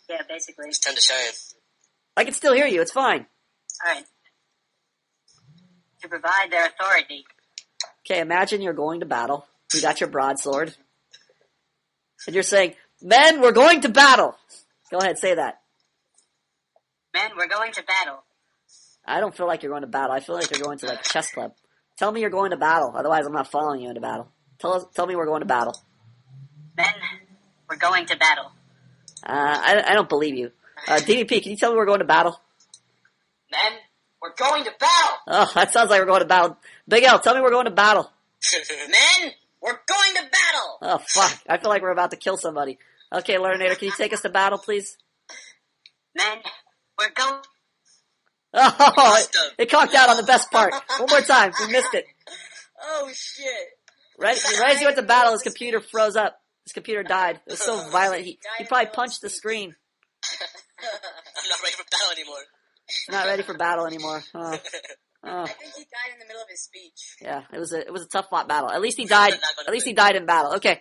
Yeah, basically. It's time to shine. I can still hear you. It's fine. Alright. To provide their authority. Okay, imagine you're going to battle. You got your broadsword, and you're saying, "Men, we're going to battle." Go ahead, say that. Men, we're going to battle. I don't feel like you're going to battle. I feel like you're going to like a chess club. Tell me you're going to battle. Otherwise, I'm not following you into battle. Tell me we're going to battle. Men, we're going to battle. I don't believe you. DVP, can you tell me we're going to battle? Men, we're going to battle! Oh, that sounds like we're going to battle. Big L, tell me we're going to battle. Men, we're going to battle! Oh, fuck. I feel like we're about to kill somebody. Okay, Learninator, can you take us to battle, please? Men, we're going... Oh, it conked out on the best part. One more time. We missed it. Oh shit. Right as he went to battle, his computer froze up. His computer died. It was so violent. He probably punched the screen. I'm not ready for battle anymore. Not ready for battle anymore. I think he died in the middle of his speech. Yeah, it was a tough fought battle. At least he died. At least he died in battle. Okay.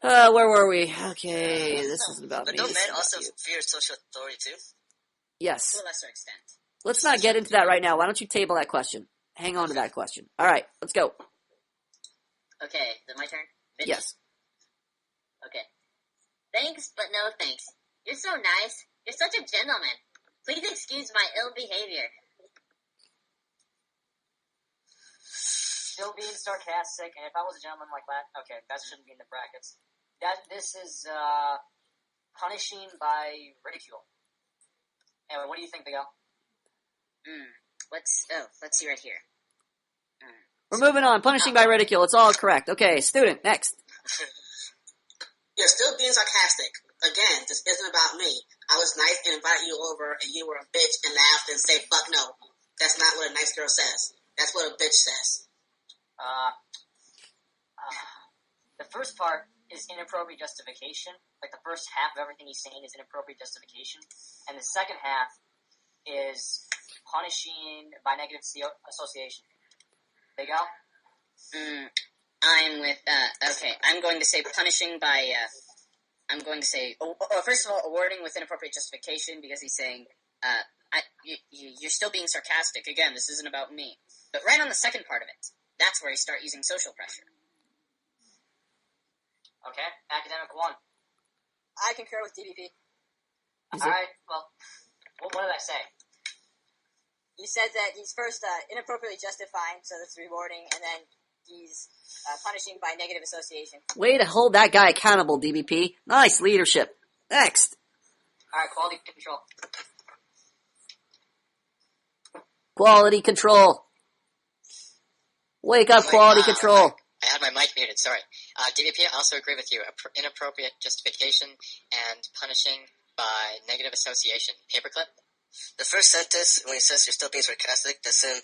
Where were we? Okay, this isn't about But me. don't This men is about also you. fear social authority too? Yes. To a lesser extent. Let's not get into that right now. Why don't you table that question? Hang on to that question. All right, let's go. Okay, is it my turn? Bitch? Yes. Okay. Thanks, but no thanks. You're so nice. You're such a gentleman. Please excuse my ill behavior. Still being sarcastic, and if I was a gentleman like that, okay, that shouldn't be in the brackets. This is punishing by ridicule. Anyway, what do you think, Miguel? Let's see right here. We're moving on. Punishing by ridicule. It's all correct. Okay, student, next. You're still being sarcastic. Again, this isn't about me. I was nice and invited you over, and you were a bitch and laughed and said, fuck no. That's not what a nice girl says. That's what a bitch says. The first part is inappropriate justification. Like, the first half of everything he's saying is inappropriate justification. And the second half is punishing by negative association. Miguel? I'm with, okay, I'm going to say punishing by, first of all, awarding with inappropriate justification, because he's saying, you're still being sarcastic. Again, this isn't about me. But right on the second part of it, that's where you start using social pressure. Okay, academic 1. I concur with DBP. Alright, well, what did I say? You said that he's first inappropriately justifying, so that's rewarding, and then he's punishing by negative association. Way to hold that guy accountable, DBP. Nice leadership. Next. Alright, quality control. Quality control. Wake up, quality control. I had my mic muted, sorry. DVP, I also agree with you. Inappropriate justification and punishing by negative association. Paperclip? The first sentence, when he says you're still being sarcastic, that's him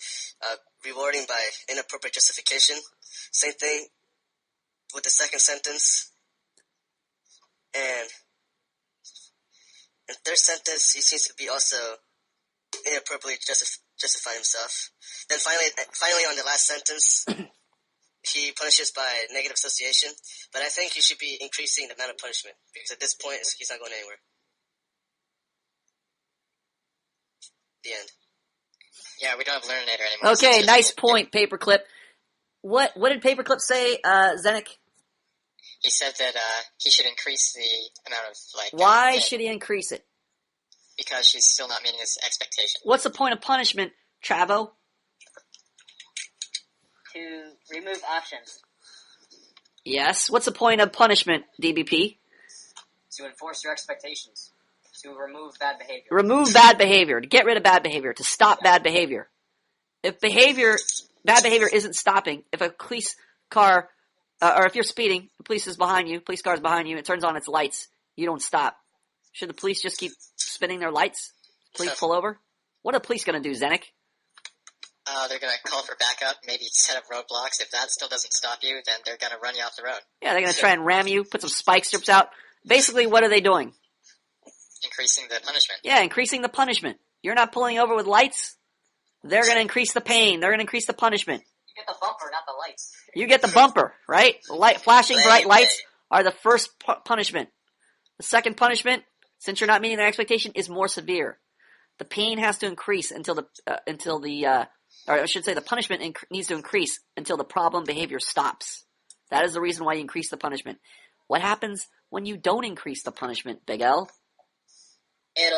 rewarding by inappropriate justification. Same thing with the second sentence. And in the third sentence, he seems to be also inappropriately justifying himself. Then finally on the last sentence, he punishes by negative association. But I think he should be increasing the amount of punishment, because at this point, he's not going anywhere. The end. Yeah, we don't have Learnator anymore. Okay, nice point, Paperclip. What did Paperclip say, Zenik? He said that he should increase the amount of, Why should he increase it? Because she's still not meeting his expectation. What's the point of punishment, Travo? To remove options. Yes. What's the point of punishment, DBP? To enforce your expectations. To remove bad behavior. Remove bad behavior. To get rid of bad behavior. To stop bad behavior. If bad behavior isn't stopping, if a police car, or if you're speeding, the police car is behind you, it turns on its lights, you don't stop. Should the police just keep spinning their lights? Police pull over? What are the police going to do, Zenik? They're going to call for backup, maybe set up roadblocks. If that still doesn't stop you, then they're going to run you off the road. Yeah, they're going to try and ram you, put some spike strips out. Basically, what are they doing? Increasing the punishment. Yeah, increasing the punishment. You're not pulling over with lights? They're going to increase the pain. They're going to increase the punishment. You get the bumper, not the lights. You get the bumper, right? Flashing bright lights are the first punishment. The second punishment, since you're not meeting their expectation, is more severe. The pain has to increase until the punishment needs to increase until the problem behavior stops. That is the reason why you increase the punishment. What happens when you don't increase the punishment, Big L? The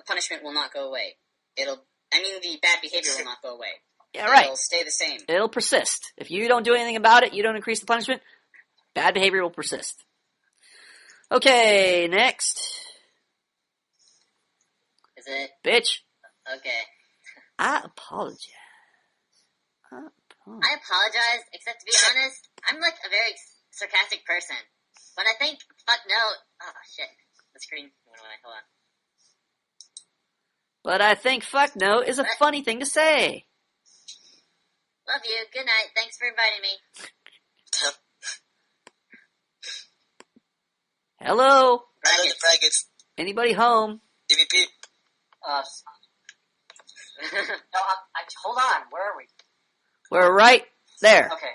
punishment will not go away. The bad behavior will not go away. Yeah, right. It'll stay the same. It'll persist. If you don't do anything about it, you don't increase the punishment, bad behavior will persist. Okay, next. Is it? Bitch. Okay. I apologize. I apologize, except to be honest, I'm like a very sarcastic person. But I think, fuck no. Oh, shit. The screen went away. Hold on. But I think fuck no is a funny thing to say. Love you. Good night. Thanks for inviting me. Hello? Brackets. Anybody home? DVP. No, hold on. Where are we? We're right there. Okay.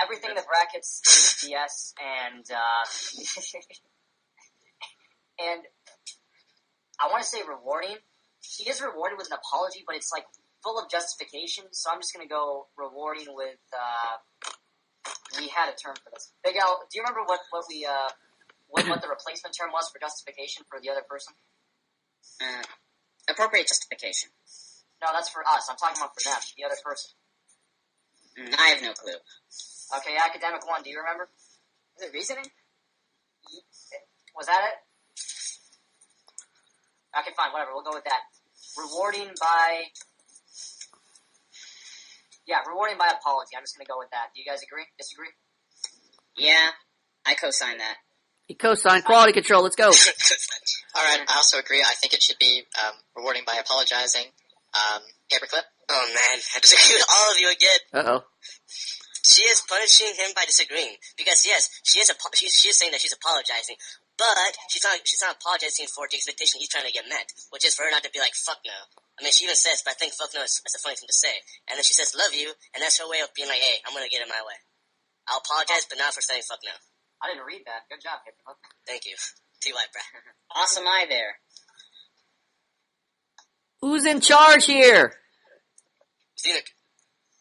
Everything in the brackets is BS, and and I want to say rewarding. She is rewarded with an apology, but it's like full of justification. So I'm just gonna go rewarding with. We had a term for this. Big Al, do you remember what the replacement term was for justification for the other person? Appropriate justification. No, that's for us. I'm talking about for them, the other person. I have no clue. Okay, academic one. Do you remember? Is it reasoning? Was that it? Okay, fine, whatever. We'll go with that. Rewarding by apology. I'm just gonna go with that. Do you guys agree? Disagree? Yeah, I co-sign that. You co-sign quality control. Let's go. All right, I also agree. I think it should be rewarding by apologizing. Paperclip. Oh man, I disagree with all of you again. Uh-oh. She is punishing him by disagreeing because yes, she is saying that she's apologizing, but she's not apologizing for the expectation he's trying to get met, which is for her not to be like fuck no. I mean, she even says, but I think fuck no is a funny thing to say, and then she says love you, and that's her way of being like, hey, I'm gonna get in my way. I'll apologize, but not for saying fuck no. I didn't read that. Good job, Paperclip. Thank you. T.Y. Brad. Awesome eye there. Who's in charge here? Scenic.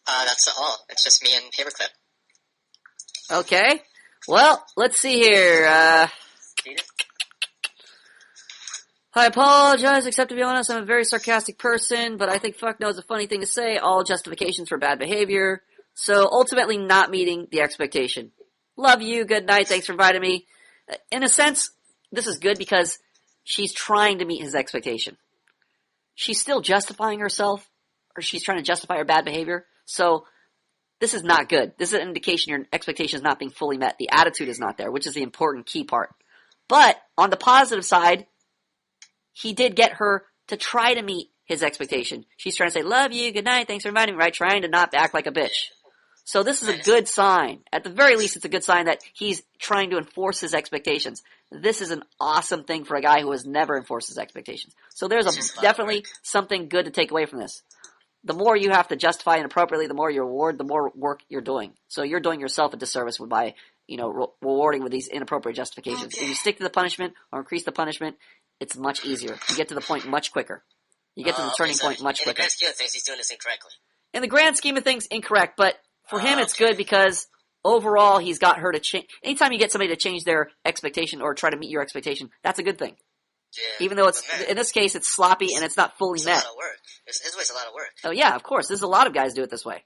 That's all. It's just me and Paperclip. Okay. Well, let's see here. I apologize, except to be honest, I'm a very sarcastic person, but I think fuck no is a funny thing to say. All justifications for bad behavior. So ultimately not meeting the expectation. Love you, good night, thanks for inviting me. In a sense, this is good because she's trying to meet his expectation. She's still justifying herself, or she's trying to justify her bad behavior. So this is not good. This is an indication your expectation is not being fully met. The attitude is not there, which is the important key part. But on the positive side, he did get her to try to meet his expectation. She's trying to say, love you, good night, thanks for inviting me, right? Trying to not act like a bitch. So this is a good sign. At the very least, it's a good sign that he's trying to enforce his expectations. This is an awesome thing for a guy who has never enforced his expectations. So there's definitely something good to take away from this. The more you have to justify inappropriately, the more you reward, the more work you're doing. So you're doing yourself a disservice by, rewarding with these inappropriate justifications. If you stick to the punishment or increase the punishment, it's much easier. You get to the point much quicker. You get to the turning point much quicker. In the grand scheme of things, he's doing this incorrectly. In the grand scheme of things, incorrect, but for him it's good because overall he's got her to change. Anytime you get somebody to change their expectation or try to meet your expectation, that's a good thing. Yeah. Even though it's, in this case, it's sloppy and it's not fully met. It's a lot of work. This way's a lot of work. Oh yeah, of course. There's a lot of guys do it this way.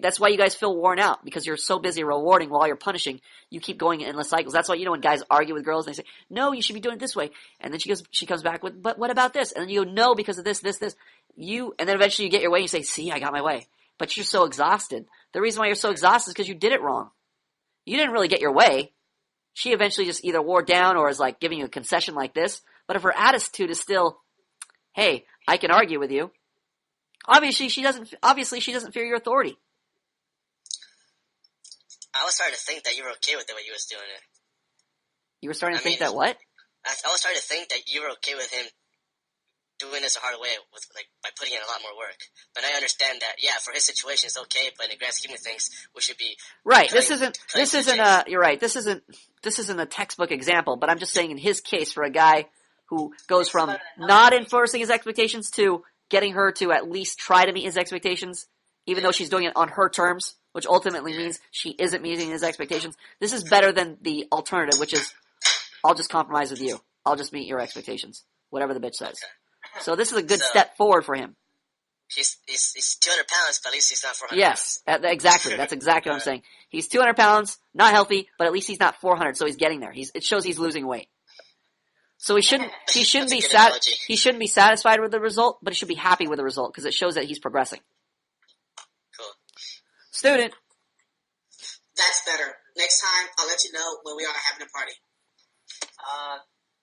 That's why you guys feel worn out, because you're so busy rewarding while you're punishing. You keep going in endless cycles. That's why, when guys argue with girls and they say, no, you should be doing it this way. And then she comes back with, but what about this? And then you go, no, because of this. And then eventually you get your way and you say, see, I got my way. But you're so exhausted. The reason why you're so exhausted is because you did it wrong. You didn't really get your way. She eventually just either wore down or is like giving you a concession like this. But if her attitude is still, hey, I can argue with you, obviously she doesn't fear your authority. I was starting to think that you were okay with the way you was doing it. You were starting to think that what? I was starting to think that you were okay with him doing this a hard way by putting in a lot more work. But I understand that, yeah, for his situation it's okay, but in the grand scheme of things, we should be right. You're right. This isn't a textbook example, but I'm just saying in his case, for a guy who goes from not enforcing his expectations to getting her to at least try to meet his expectations, even though she's doing it on her terms, which ultimately means she isn't meeting his expectations. This is better than the alternative, which is, I'll just compromise with you. I'll just meet your expectations, whatever the bitch says. Okay. So this is a good step forward for him. He's 200 pounds, but at least he's not 400 Yes, exactly. That's exactly what I'm saying. He's 200 pounds, not healthy, but at least he's not 400, so he's getting there. It shows he's losing weight. So he shouldn't be satisfied with the result, but he should be happy with the result because it shows that he's progressing. Cool. Student. That's better. Next time, I'll let you know when we are having a party.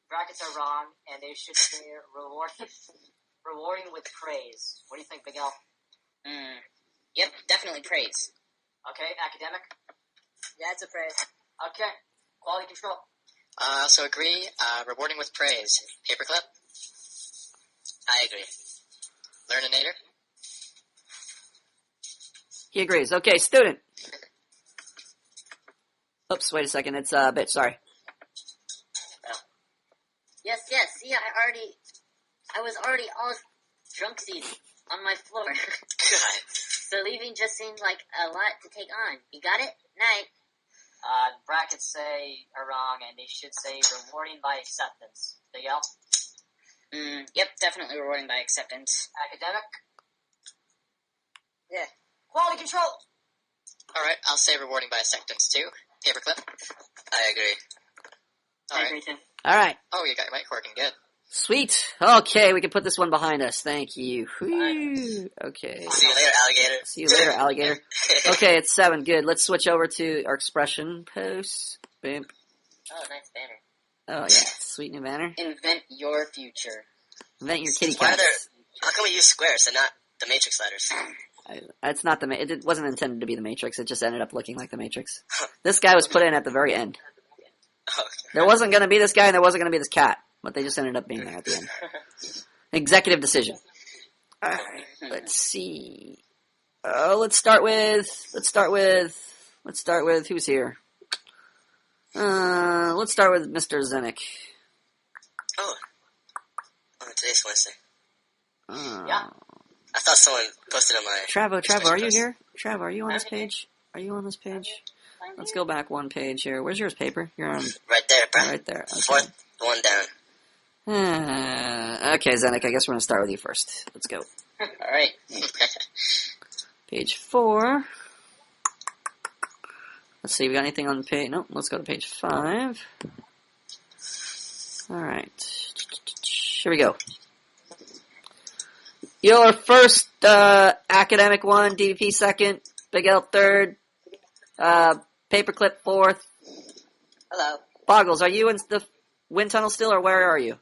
Brackets are wrong, and they should say rewarding with praise. What do you think, Miguel? Yep, definitely praise. Okay, academic? Yeah, it's a praise. Okay. Quality control. I also agree. Rewarding with praise. Paperclip. I agree. Learninator. He agrees. Okay, student. Oops, wait a second. It's bitch. Sorry. Yes. See, I was already all drunk season on my floor. God. So leaving just seemed like a lot to take on. You got it? Night. Brackets say are wrong, and they should say rewarding by acceptance. Big L. Yep, definitely rewarding by acceptance. Academic. Yeah. Quality control. Alright, I'll say rewarding by acceptance too. Paperclip. I agree. I agree too. All right. Oh, you got your mic working. Good. Sweet. Okay, we can put this one behind us. Thank you. Whew. Okay. See you later, alligator. See you later, alligator. Okay, it's 7. Good. Let's switch over to our expression posts. Boom. Oh, nice banner. Oh, yeah. Sweet new banner. Invent your future. Invent your kitty Why are cats. there? How come we use squares and not the matrix letters? It's not it wasn't intended to be the Matrix. It just ended up looking like the Matrix. This guy was put in at the very end. Oh, There wasn't going to be this guy and there wasn't going to be this cat, but they just ended up being there at the end. Executive decision. All right, let's see. Let's start with who's here. Let's start with Mr. Zenik. oh, today's Wednesday. Yeah. I thought someone posted on my... Travo, are you here? Travo, are you on this page? Are you on this page? Let's go back one page here. Where's yours, paper? You're on Right there, bro. right there. Okay. Fourth one down. Okay, Zenik, I guess we're going to start with you first. Let's go. Alright. Page 4. Let's see, we got anything on page... Nope, let's go to page 5. Alright. Here we go. Your first academic one, DVP second, Big L third, Paperclip fourth. Hello. Boggles, are you in the wind tunnel still, or where are you?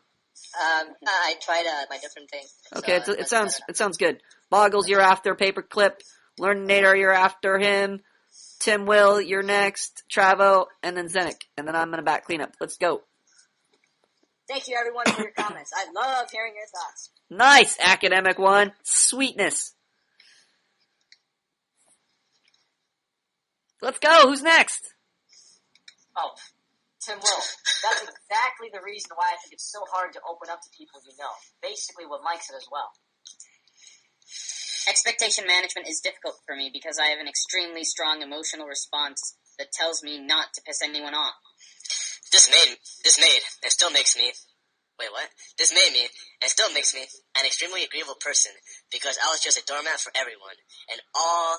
I tried my different thing. Okay, it sounds good. Boggles, you're after Paperclip. Learninator, you're after him. Tim Will, you're next. Travo, and then Zenik, and then I'm gonna back cleanup. Let's go. Thank you, everyone, for your comments. I love hearing your thoughts. Nice, academic one. Sweetness. Let's go. Who's next? Oh, Tim Will. That's exactly the reason why I think it's so hard to open up to people you know. Basically what Mike said as well. Expectation management is difficult for me because I have an extremely strong emotional response that tells me not to piss anyone off. This made, and still makes me... Wait, what? This made me, and still makes me, an extremely agreeable person, because I was just a doormat for everyone, and all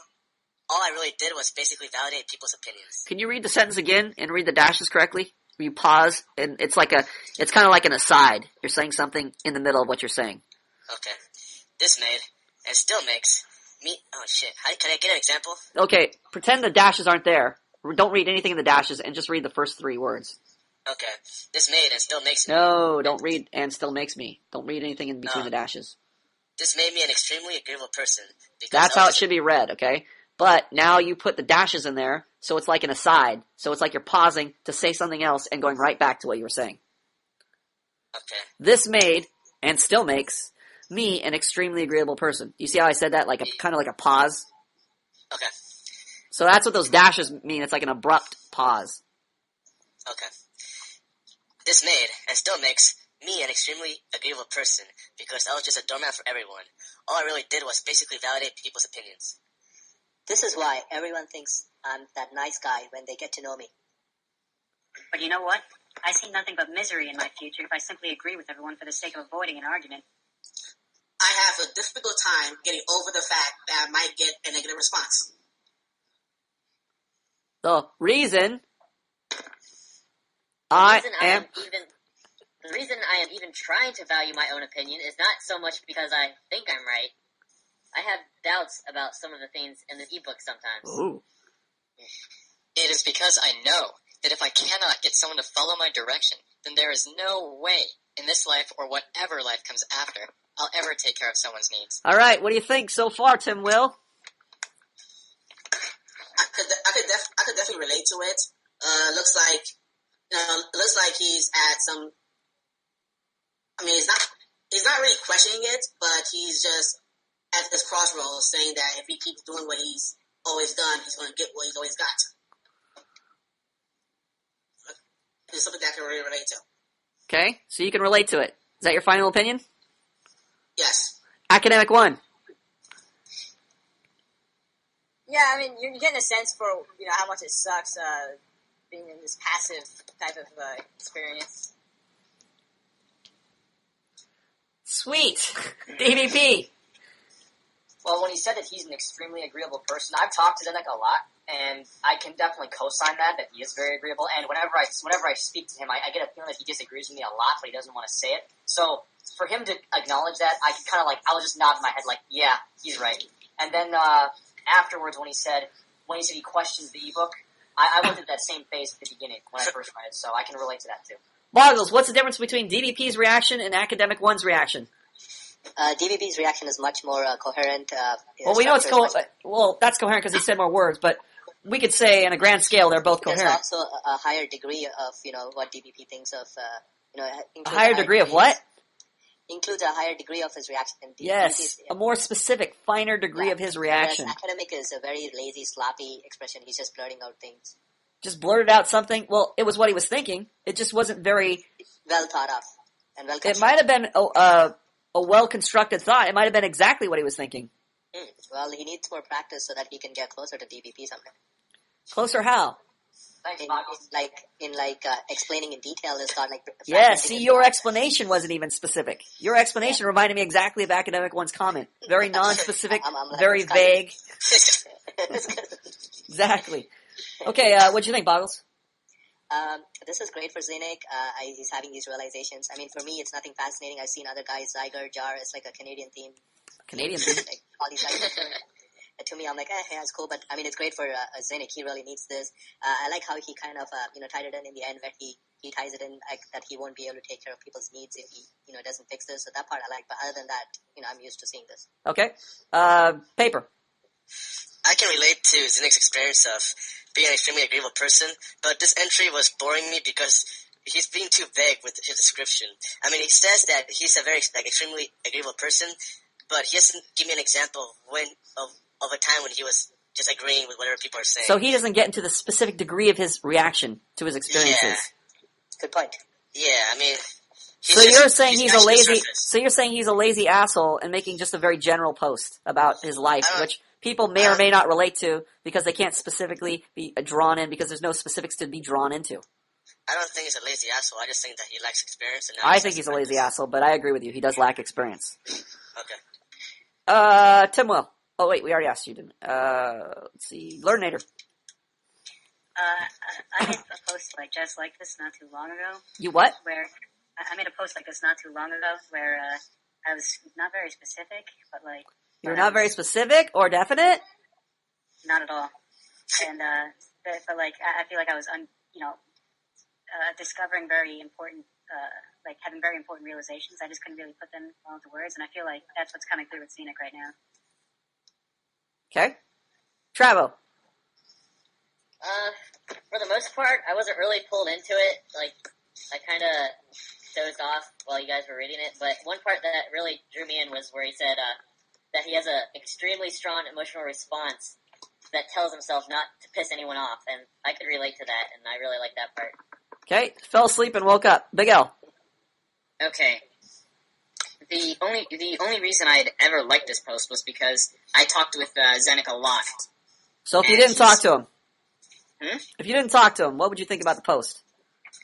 I really did was basically validate people's opinions. Can you read the sentence again and read the dashes correctly? You pause, and it's kind of like an aside. You're saying something in the middle of what you're saying. Okay. This made, and still makes, me... Oh, shit. Can I get an example? Okay, pretend the dashes aren't there. Don't read anything in the dashes, and just read the first 3 words. Okay. This made and still makes me... No, don't read and still makes me. Don't read anything in between the dashes. This made me an extremely agreeable person, because That's how it should be read, okay? But now you put the dashes in there, so it's like an aside. So it's like you're pausing to say something else and going right back to what you were saying. Okay. This made, and still makes, me an extremely agreeable person. You see how I said that? Kind of like a pause? Okay. So that's what those dashes mean. It's like an abrupt pause. Okay. This made, and still makes, me an extremely agreeable person, because I was just a doormat for everyone. All I really did was basically validate people's opinions. This is why everyone thinks I'm that nice guy when they get to know me. But you know what? I see nothing but misery in my future if I simply agree with everyone for the sake of avoiding an argument. I have a difficult time getting over the fact that I might get a negative response. The reason The I reason am... The reason I am even trying to value my own opinion is not so much because I think I'm right. I have doubts about some of the things in the ebook sometimes. Ooh. It is because I know that if I cannot get someone to follow my direction, then there is no way in this life or whatever life comes after I'll ever take care of someone's needs. All right, what do you think so far, Tim Will? I could definitely relate to it. Looks like it looks like he's at some. I mean, he's not really questioning it, but he's just at this crossroads, saying that if he keeps doing what he's always done, he's going to get what he's always got. It's something that I can really relate to. Okay, so you can relate to it. Is that your final opinion? Yes. Academic 1. Yeah, I mean, you're getting a sense for, how much it sucks, being in this passive type of, experience. Sweet. DVP. Well, when he said that he's an extremely agreeable person, I've talked to Zenek a lot, and I can definitely co-sign that he is very agreeable. And whenever I speak to him, I get a feeling that he disagrees with me a lot, but he doesn't want to say it. So for him to acknowledge that, I can kind of I'll just nod my head yeah, he's right. And then afterwards, when he said he questions the ebook, I went through that same phase at the beginning when I first read it, so I can relate to that too. Boggles, what's the difference between DVP's reaction and Academic 1's reaction? DVP's reaction is much more coherent. Well, we know it's that's coherent because he said more words, but we could say on a grand scale they're both coherent. There's also a higher degree of, what DVP thinks of, a higher degree of what? Includes a higher degree of his reaction. Yes, a more specific, finer degree of his reaction. Whereas academic is a very lazy, sloppy expression. He's just blurting out things. Just blurted out something. Well, it was what he was thinking. It just wasn't very well thought of and well constructed. It might have been a well-constructed thought. It might have been exactly what he was thinking. Well, he needs more practice so that he can get closer to DVP someday. Closer how? Thanks, in explaining in detail his thought. Yeah, see, your explanation wasn't even specific. Your explanation reminded me exactly of Academic 1's comment. Very non-specific, very vague. Exactly. Okay, what'd you think, Boggles? This is great for Zenek. He's having these realizations. I mean, for me, it's nothing fascinating. I've seen other guys, Zyger, Jar, it's like a Canadian theme. Canadian theme? All these guys. To me, I'm like, yeah, it's cool. But, I mean, it's great for Zenek. He really needs this. I like how he kind of, tied it in the end where he ties it in that he won't be able to take care of people's needs if he, doesn't fix this. So that part I like. But other than that, I'm used to seeing this. Okay. Paper. I can relate to Zenek's experience of being an extremely agreeable person, but this entry was boring me because he's being too vague with his description. I mean, he says that he's a very extremely agreeable person, but he doesn't give me an example of a time when he was just agreeing with whatever people are saying. So he doesn't get into the specific degree of his reaction to his experiences. Yeah. Good point. Yeah, I mean. So you're saying he's a lazy. So you're saying he's a lazy asshole and making just a very general post about his life, which people may or may not relate to because they can't specifically be drawn in because there's no specifics to be drawn into. I don't think he's a lazy asshole. I just think that he lacks experience. And I think he's a lazy asshole, but I agree with you. He does lack experience. Okay. Tim Will. Oh wait, we already asked you, didn't we? Let's see. Learnator. I made a post just like this not too long ago. You what? Where I made a post like this not too long ago where I was not very specific, but You're not very specific or definite? Not at all. And but I feel like I was discovering very important having very important realizations. I just couldn't really put them all into words, and I feel like that's what's coming through with Scenic right now. Okay. Travo. For the most part, I wasn't really pulled into it. I kind of dozed off while you guys were reading it, but one part that really drew me in was where he said that he has an extremely strong emotional response that tells himself not to piss anyone off, and I could relate to that, and I really like that part. Okay. Fell asleep and woke up. Big L. Okay. The only reason I'd ever liked this post was because I talked with Zenek a lot. So if you didn't talk to him, if you didn't talk to him, what would you think about the post?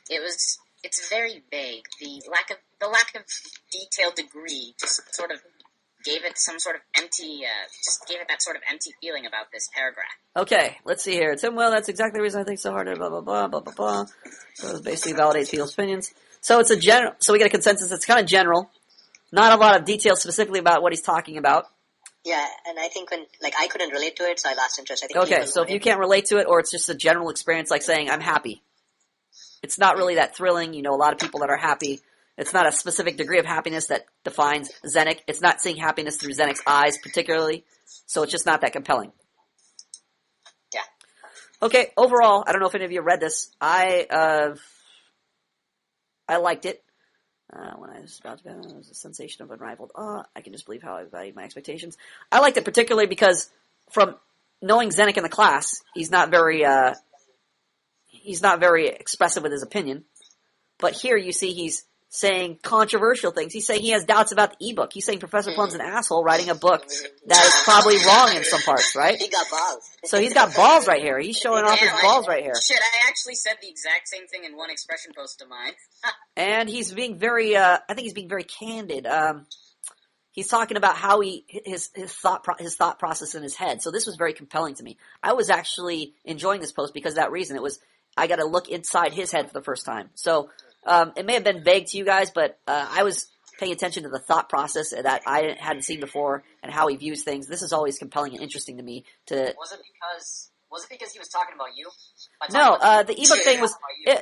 It's very vague. The lack of detailed degree just sort of gave it some sort of empty, that sort of empty feeling about this paragraph. Okay, let's see here. Tim, well, that's exactly the reason I think so hard. Blah blah blah blah blah blah. So it basically validates people's opinions. So it's a general. So we get a consensus. It's kind of general. Not a lot of details specifically about what he's talking about. Yeah, and I think when, I couldn't relate to it, so I lost interest. I think okay, so if you can't relate to it, or it's just a general experience like saying, I'm happy. It's not really that thrilling. You know, a lot of people that are happy. It's not a specific degree of happiness that defines Zenek. It's not seeing happiness through Zenek's eyes particularly, so it's just not that compelling. Yeah. Okay, overall, I don't know if any of you read this. I liked it. When I was about to bed, it was a sensation of unrivaled awe. I can just believe how I valued my expectations. I liked it particularly because from knowing Zenik in the class, he's not very expressive with his opinion. But here you see he's saying controversial things. He's saying he has doubts about the ebook. He's saying Professor Plum's an asshole writing a book that is probably wrong in some parts, right? He got balls. So he's got balls right here. He's showing off his balls right here. Shit, I actually said the exact same thing in one expression post of mine. And he's being very, I think he's being very candid. He's talking about how his thought process in his head. So this was very compelling to me. I was actually enjoying this post because of that reason. I got to look inside his head for the first time. So it may have been vague to you guys, but I was paying attention to the thought process that I hadn't seen before and how he views things. This is always compelling and interesting to me. Was it because he was talking about you? No, the ebook thing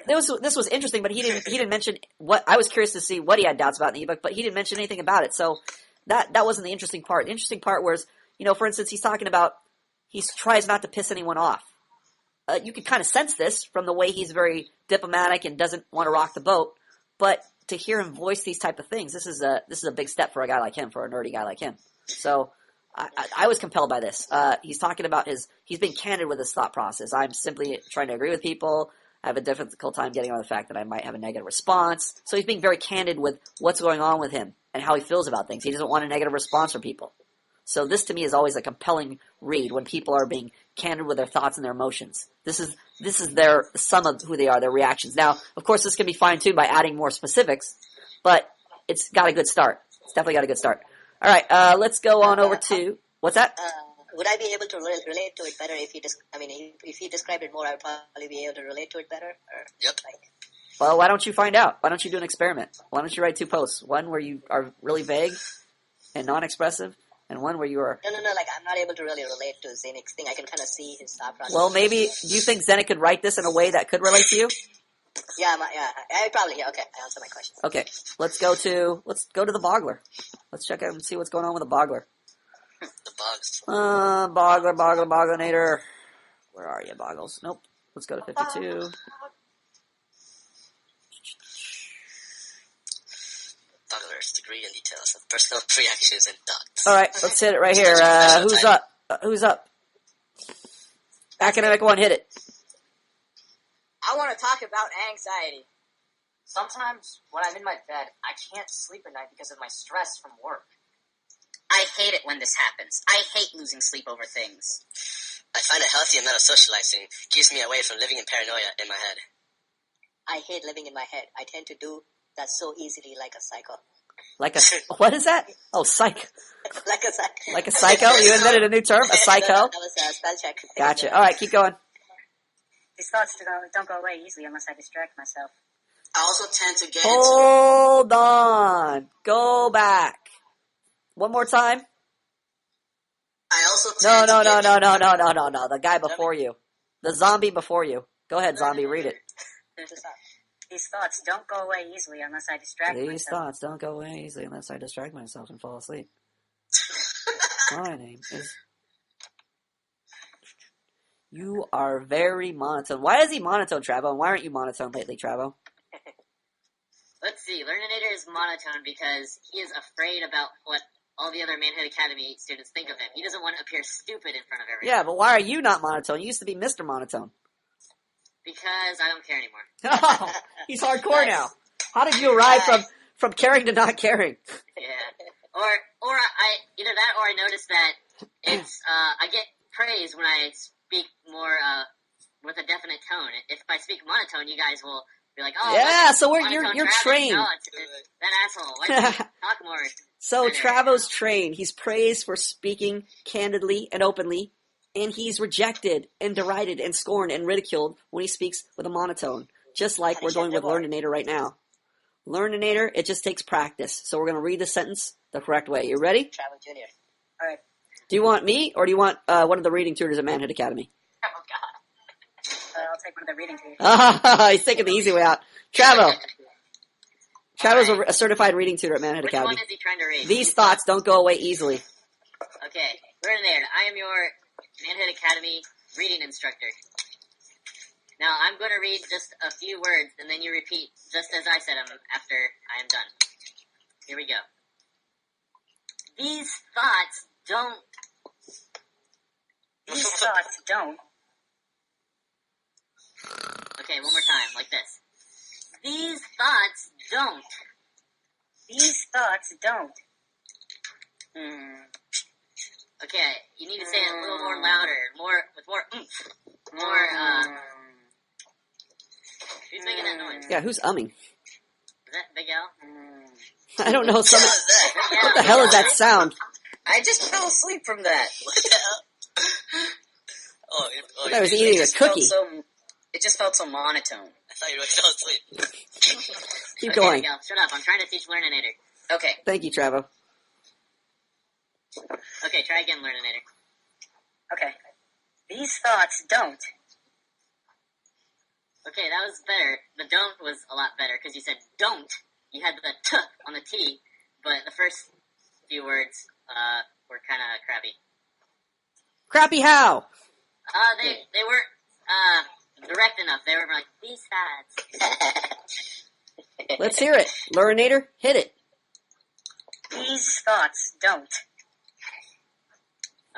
this was interesting, but he didn't mention what. I was curious to see what he had doubts about in the ebook, but he didn't mention anything about it. So that wasn't the interesting part. The interesting part was, for instance, he's talking about he tries not to piss anyone off. You could kind of sense this from the way he's very diplomatic and doesn't want to rock the boat. But to hear him voice these type of things, this is a big step for a guy like him, for a nerdy guy like him. So I was compelled by this. He's talking about he's being candid with his thought process. I'm simply trying to agree with people. I have a difficult time getting over the fact that I might have a negative response. So he's being very candid with what's going on with him and how he feels about things. He doesn't want a negative response from people. So this to me is always a compelling read when people are being candid with their thoughts and their emotions. This is their sum of who they are, their reactions. Now, of course, this can be fine-tuned by adding more specifics, but it's got a good start. It's definitely got a good start. All right, let's go on over to what's that? Would I be able to relate to it better if he described it more? I'd probably be able to relate to it better. Or, Yep. Well, why don't you find out? Why don't you do an experiment? Why don't you write 2 posts? One where you are really vague and non-expressive, and one where you are... No, like I'm not able to really relate to Zenik's thing. I can kind of see his thought process. Well, maybe, do you think Zenik could write this in a way that could relate to you? Yeah, probably, yeah, okay, I answered my question. Okay, let's go to the boggler. Let's check out and see what's going on with the boggler. The bugs. Bogglinator. Where are you, Boggles? Nope. Let's go to 52. Boggler's degree and details of personal reactions and thoughts. All right, let's hit it right here. Who's up? Academic 1, hit it. I want to talk about anxiety. Sometimes when I'm in my bed, I can't sleep at night because of my stress from work. I hate it when this happens. I hate losing sleep over things. I find a healthy amount of socializing keeps me away from living in paranoia in my head. I hate living in my head. I tend to do that so easily like a psycho. What is that? Oh, psych. Like a psycho. Like a psycho? You invented a new term? A psycho? That was a spell check. Gotcha. All right, keep going. These thoughts don't go away easily unless I distract myself. I also tend to get Hold on. Go back. One more time. I also No. tend to The guy before you. The zombie before you. Go ahead, zombie, read it. These thoughts don't go away easily unless I distract myself. These thoughts don't go away easily unless I distract myself and fall asleep. My name is... You are very monotone. Why is he monotone, Travo? And why aren't you monotone lately, Travo? Let's see. Learninator is monotone because he is afraid about what all the other Manhood Academy students think of him. He doesn't want to appear stupid in front of everyone. Yeah, but why are you not monotone? You used to be Mr. Monotone. Because I don't care anymore. Oh, he's hardcore now. How did you arrive from caring to not caring? Yeah. Or I either that or I noticed that it's I get praise when I speak more with a definite tone. If I speak monotone, you guys will be like, "Oh, yeah." So you're Travis. trained. No, it's that asshole. Why don't you talk more?" So Travo's trained. He's praised for speaking candidly and openly, and he's rejected and derided and scorned and ridiculed when he speaks with a monotone, just like we're doing with Learninator right now. Learninator, it just takes practice. So we're going to read the sentence the correct way. You ready? Travel Junior. All right. Do you want me, or do you want one of the reading tutors at Manhood Academy? Oh God. I'll take one of the reading tutors. He's taking the easy way out. Travo's a certified reading tutor at Manhood Which Academy. one is he trying to read? These thoughts don't go away easily. Okay, Learninator, I am your Manhood Academy reading instructor. Now, I'm going to read just a few words, and then you repeat just as I said them after I am done. Here we go. These thoughts don't... These thoughts don't. Okay, one more time, like this. These thoughts don't. These thoughts don't. Okay, you need to say it a little more louder, with more oomph. Who's making that noise? Yeah, who's umming? Is that Big Al? I don't know. What the hell is that? What the hell is that sound? I just fell asleep from that. What the hell? I was eating a cookie. It just felt so monotone. I thought you really fell asleep. Keep Okay, going. Miguel, shut up. I'm trying to teach Learninator. Okay. Thank you, Travo. Okay, try again, Learninator. Okay. These thoughts don't. Okay, that was better. The don't was a lot better, because you said don't. You had the t on the T, but the first few words were kind of crappy. Crappy how? They weren't direct enough. They were like, these thoughts. Let's hear it. Learnator, hit it. These thoughts don't.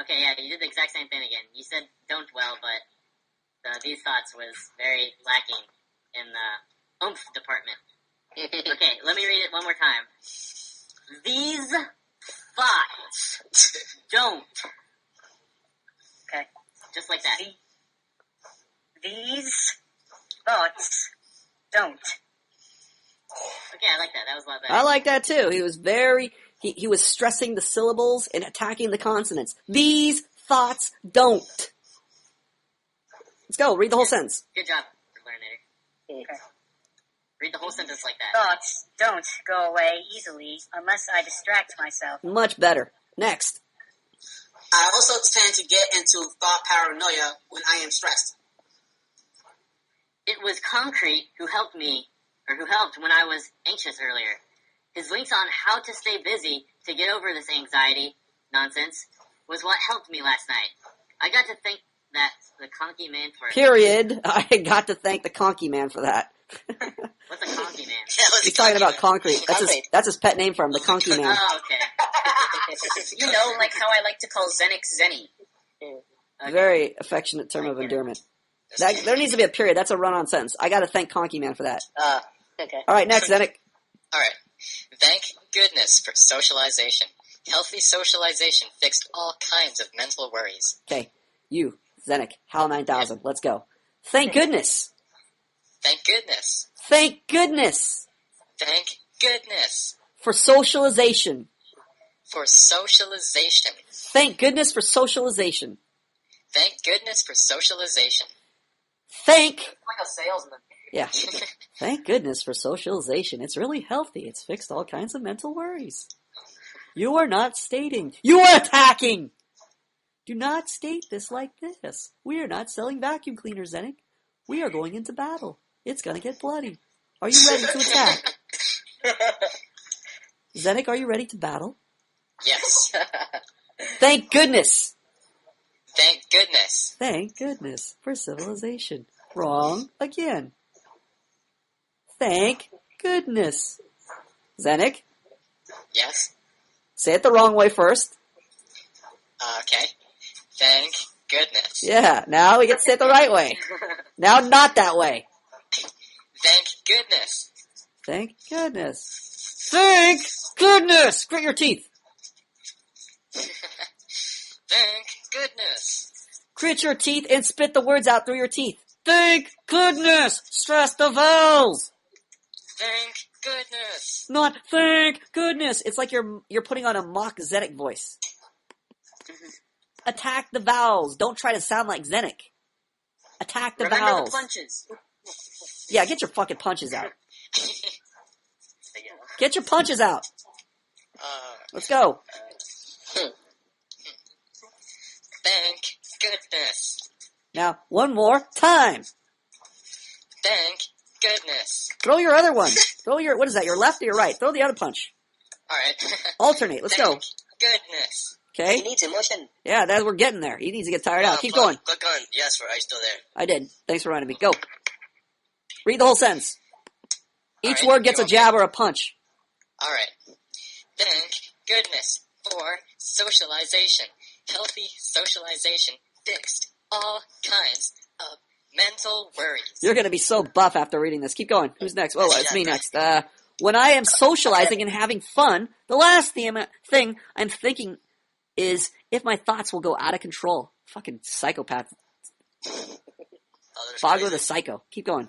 Okay, yeah, you did the exact same thing again. You said don't well, but these thoughts was very lacking in the oomph department. Okay, let me read it one more time. These thoughts don't. Okay. Just like that. These thoughts don't. Okay, I like that. That was a lot better. I like that too. He was he was stressing the syllables and attacking the consonants. These thoughts don't. Let's go. Read the whole sentence. Good job, Learnator. Okay. Read the whole sentence like that. Thoughts don't go away easily unless I distract myself. Much better. Next. I also tend to get into thought paranoia when I am stressed. It was Concrete who helped when I was anxious earlier. His links on how to stay busy to get over this anxiety nonsense was what helped me last night. I got to thank the Conky Man for it. Period. I got to thank the Conky Man for that. What's a Conky Man? He's talking about concrete. That's his pet name for him, the Conky Man. Oh, okay. You know, like how I like to call Zenix Zenny. Okay. Very affectionate term of endearment. There needs to be a period. That's a run-on sentence. I got to thank Conky Man for that. Okay. All right, next, Zenick. Alright. Thank goodness for socialization. Healthy socialization fixed all kinds of mental worries. Okay, you, Zenick, HAL 9000. Let's go. Thank goodness. Thank goodness. Thank goodness. Thank goodness. For socialization. For socialization. Thank goodness for socialization. Thank goodness for socialization. Thank. Like a salesman. Yeah. Thank goodness for socialization. It's really healthy. It's fixed all kinds of mental worries. You are not stating. You are attacking! Do not state this like this. We are not selling vacuum cleaners, Zenick. We are going into battle. It's gonna get bloody. Are you ready to attack? Zenick, are you ready to battle? Yes. Thank goodness. Thank goodness. Thank goodness for civilization. Wrong again. Thank goodness. Zenick, Yes. say it the wrong way first. Okay. Thank goodness. Yeah, now we get to say it the right way. Now not that way. Thank goodness. Thank goodness. Thank goodness! Grit your teeth. Thank goodness. Grit your teeth and spit the words out through your teeth. Thank goodness! Stress the vowels! Thank goodness. Not thank goodness! It's like you're putting on a mock Zenick voice. Attack the vowels. Don't try to sound like Zenick. Attack the Remember vowels. the punches. Yeah, get your fucking punches out. Get your punches out. Let's go. Thank goodness. Now, one more time. Thank goodness. Throw your other one. What is that, your left or your right? Throw the other punch. Alright. Alternate, let's go. Goodness. Okay? He needs emotion. Yeah, we're getting there. He needs to get tired out. Keep going. Click on yes for are you still there? I did. Thanks for reminding me. Go. Read the whole sentence. Each Alright, word gets a you want me jab or a punch. Alright. Thank goodness for socialization. Healthy socialization fixed all kinds of mental worries. You're going to be so buff after reading this. Keep going. Who's next? Oh, it's me next. When I am socializing and having fun, the last thing I'm thinking is if my thoughts will go out of control. Fucking psychopath. Bogler the psycho. Keep going.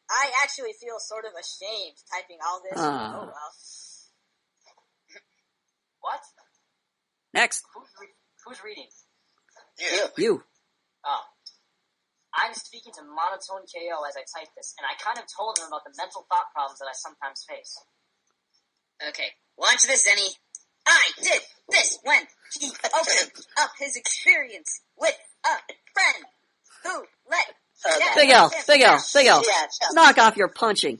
I actually feel sort of ashamed typing all this. Oh, well. What? Next. Who's reading? You. Oh. I'm speaking to Monotone KO as I type this, and I kind of told him about the mental thought problems that I sometimes face. Okay, watch this, Zenny. I did this when he opened up his experience with a friend who let Big L. Yeah, Knock off your punching.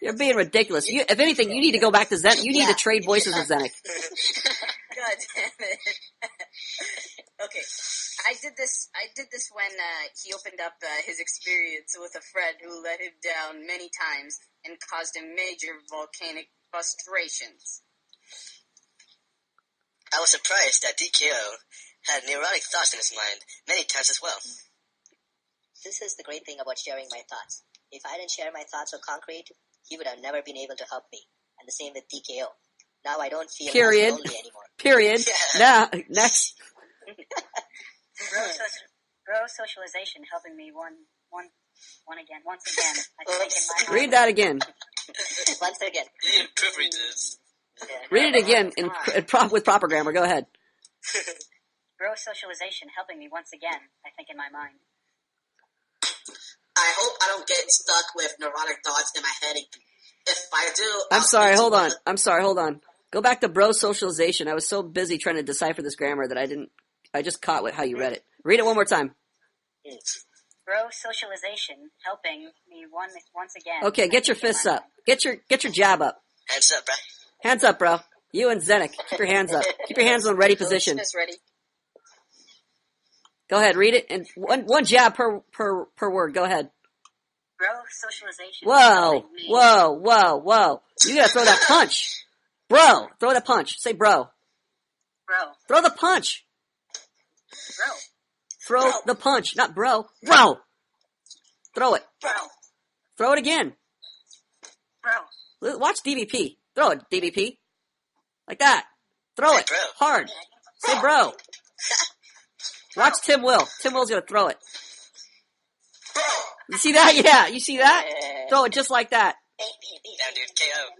You're being ridiculous. If anything, you need to go back to Zen. You need to trade voices with Zenik. God damn it. Okay, I did this when he opened up his experience with a friend who let him down many times and caused him major volcanic frustrations. I was surprised that DKO had neurotic thoughts in his mind many times as well. This is the great thing about sharing my thoughts. If I didn't share my thoughts with Concrete, he would have never been able to help me. And the same with DKO. Now I don't feel as lonely anymore. Period. Now, next. Bro socialization helping me once again. I think in my Read that again. Once again. You proofread this. Read it again with proper grammar. Go ahead. Bro socialization helping me once again, I think in my mind. I hope I don't get stuck with neurotic thoughts in my head. If I do, I'm sorry, hold on. Go back to bro socialization. I was so busy trying to decipher this grammar that I just caught how you read it. Read it one more time. Bro socialization helping me once again. Okay, get your fists up. Get your jab up. Hands up, bro. Hands up, bro. You and Zenik, keep your hands up. Keep your hands in ready position. Just ready. Go ahead, read it, and one jab per word. Go ahead. Bro socialization. Whoa. You gotta throw that punch. Bro, throw the punch. Say bro. Bro. Throw the punch. Bro. Throw the punch, not bro. Bro. Throw it. Bro. Throw it again. Bro. Watch DBP. Throw it, DBP. Like that. Throw it. Bro. Hard. Say bro. Watch Tim Will. Tim Will's gonna throw it. You see that? Yeah, you see that? Throw it just like that. Damn, dude, KO.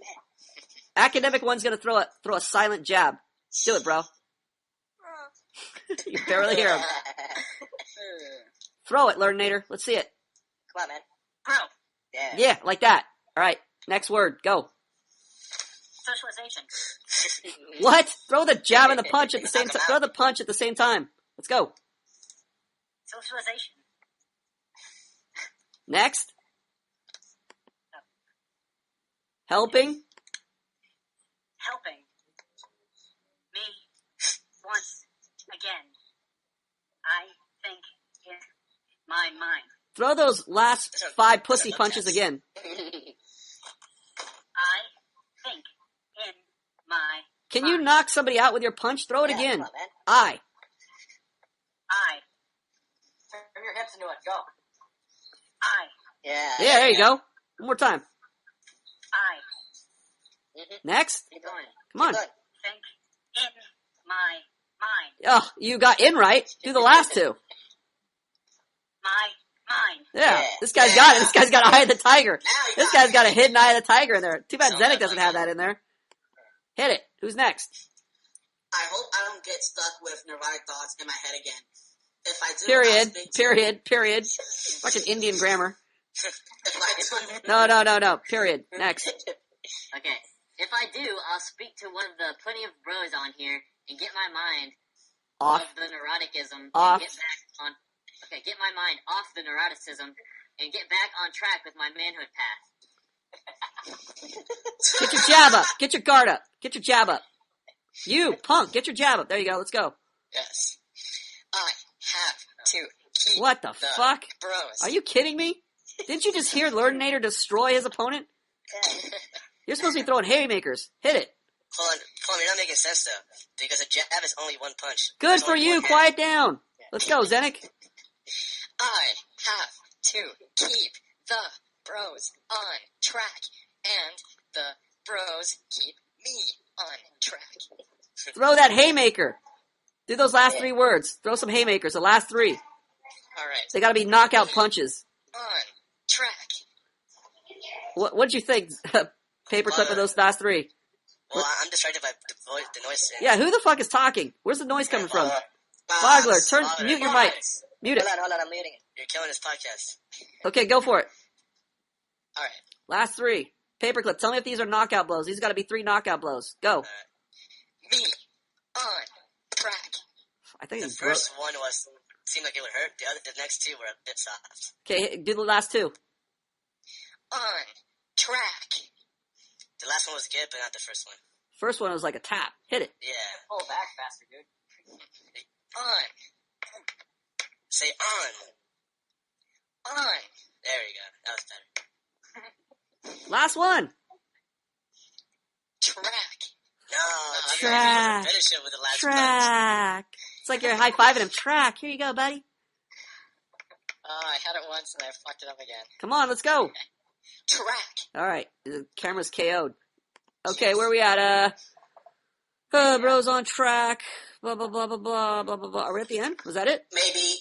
Academic one's gonna throw a silent jab. Do it, bro. You barely hear him. Throw it, Learnator. Let's see it. Come on, man. Bro. Yeah, like that. Alright, next word. Go. Socialization. What? Throw the jab and the punch at the same time. Throw the punch at the same time. Let's go. Socialization. Next. Helping. Helping me once again. I think in my mind. Throw those last 5 pussy punches again. I think in my Can you knock somebody out with your punch? Throw it again. Come on, man. I. Turn your hips into it. Go. Yeah. Yeah, there you go. One more time. I Next. Keep going. Come on. Good. think in my mind. Oh, you got in right. Do the last two. My mind. Yeah. Yeah. This guy's got it. This guy's got Eye of the Tiger. Now you This got guy's it. got a hidden Eye of the Tiger in there. Too bad So Zenik bad, doesn't like have that in there. Hit it. Who's next? I hope I don't get stuck with neurotic thoughts in my head again. If I do, Period. Fucking Indian grammar. If I do, No. Period. Next. Okay. If I do, I'll speak to one of the plenty of bros on here and get my mind Off. of the neuroticism Off. and get back on. Okay, get my mind off the neuroticism and get back on track with my manhood path. Get your jab up. Get your guard up. Get your jab up. You, punk, get your jab up. There you go. Let's go. Yes. I have to keep What the fuck? bros. Are you kidding me? Didn't you just hear Lurdinator destroy his opponent? You're supposed to be throwing haymakers. Hit it. Hold on, you're not making sense though, because a jab is only one punch. Good There's for only you. one hand. Quiet down. Let's go, Zenik. I have to keep the bros on track, and the bros keep me on track. Throw that haymaker. Do those last 3 words. Throw some haymakers. The last 3. All right. They got to be knockout punches. On track. What'd you think, Paperclip, of those last 3? Well, I'm distracted by the noise. Yeah, who the fuck is talking? Where's the noise coming from? Bogler. Bogler, mute your mic. Mute it. Hold on, I'm muting it. You're killing this podcast. Okay, go for it. All right. Last 3. Paperclip, tell me if these are knockout blows. These got to be 3 knockout blows. Go. Me on track. I think The it's first one seemed like it would hurt. The next 2 were a bit soft. Okay, do the last 2. On track. The last one was good, but not the first one. First one was like a tap. Hit it. Yeah. Pull back faster, dude. On. Say on. On. There you go. That was better. Last one. Track. No, Track. finish it with the last punch. Track. It's like you're high-fiving him. Track. Here you go, buddy. I had it once and I fucked it up again. Come on, let's go. Track. All right, the camera's KO'd. Okay, where are we at? Bros on track. Blah blah blah blah blah blah blah blah. Are we at the end? Was that it? Maybe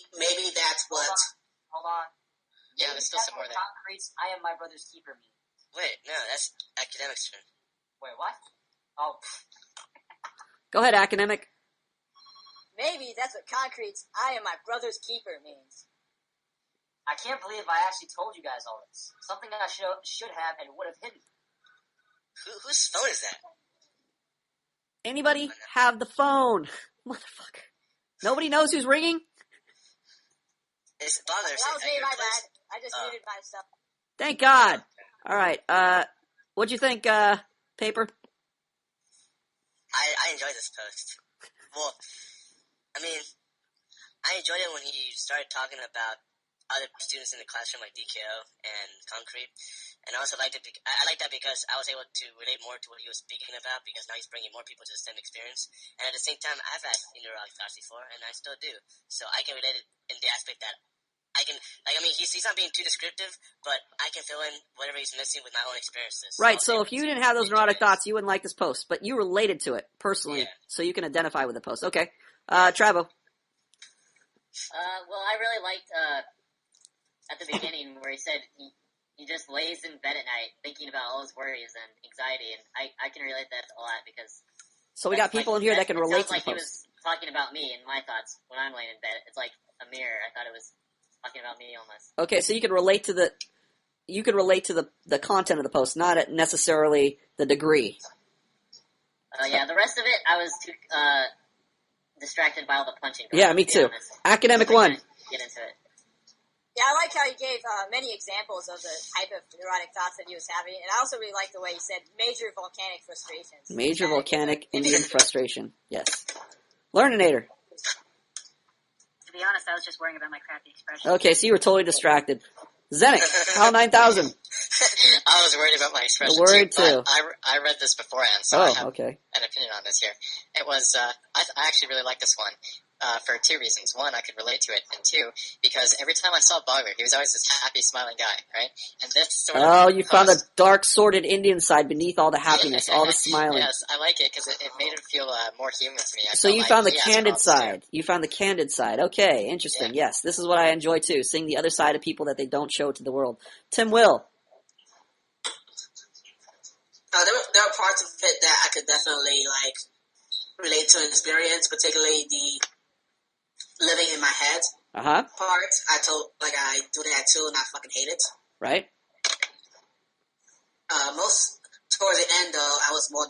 that's what. Hold on. Yeah, there's still some more there. Concrete's I am my brother's keeper means. Wait, no, that's academics turn. Wait, what? Oh, Go ahead, academic. Maybe that's what Concrete's I am my brother's keeper means. I can't believe I actually told you guys all this. Something that I should have and would have hidden. Whose phone is that? Anybody have the phone? Motherfucker. Nobody knows who's ringing? It's Bogler. That was me, my bad. I just muted myself. Thank God. All right. What'd you think, Paper? I enjoyed this post. Well, I mean, I enjoyed it when he started talking about other students in the classroom like DKO and Concrete. And I also liked it. I like that because I was able to relate more to what he was speaking about, because now he's bringing more people to the STEM experience. And at the same time, I've had neurologic thoughts before, and I still do. So I can relate it in the aspect that I can, like, I mean, he's not being too descriptive, but I can fill in whatever he's missing with my own experiences. Right, so I'll if be you able didn't to have those enjoy neurotic it. thoughts, you wouldn't like this post. But you related to it personally, Yeah. so you can identify with the post. Okay. Travo. Well, I really liked at the beginning where he said he just lays in bed at night thinking about all his worries and anxiety, and I can relate that a lot because. So we got people in here that can relate to the It sounds like he post. was talking about me and my thoughts when I'm laying in bed. It's like a mirror. I thought it was talking about me almost. Okay, so you can relate to the content of the post, not necessarily the degree. Yeah, the rest of it, I was too distracted by all the punching. Yeah, me to be too. honest. Academic I one. couldn't get into it. Yeah, I like how he gave many examples of the type of neurotic thoughts that he was having, and I also really like the way he said major volcanic frustrations. Major That volcanic is Indian frustration. Yes. Learninator. To be honest, I was just worrying about my crappy expression. Okay, so you were totally distracted. Zenik, HAL 9000. I was worried about my expression Worried too. too. But I read this beforehand, so I have Okay. an opinion on this here. It was, I actually really like this one. For 2 reasons. 1, I could relate to it, and 2, because every time I saw Bogler, he was always this happy, smiling guy, right? And this sort of Oh, you found the post- dark, sordid Indian side beneath all the happiness, all the smiling. Yes, I like it because it made him feel more human to me. I So felt you like found the he has candid problems, too. side. You found the candid side. Okay, interesting. Yes, this is what I enjoy too, seeing the other side of people that they don't show to the world. Tim Will. There were parts of it that I could definitely relate to an experience, particularly the living in my head Uh-huh. part. I do that too, and I fucking hate it. Right? Most towards the end, though, I was more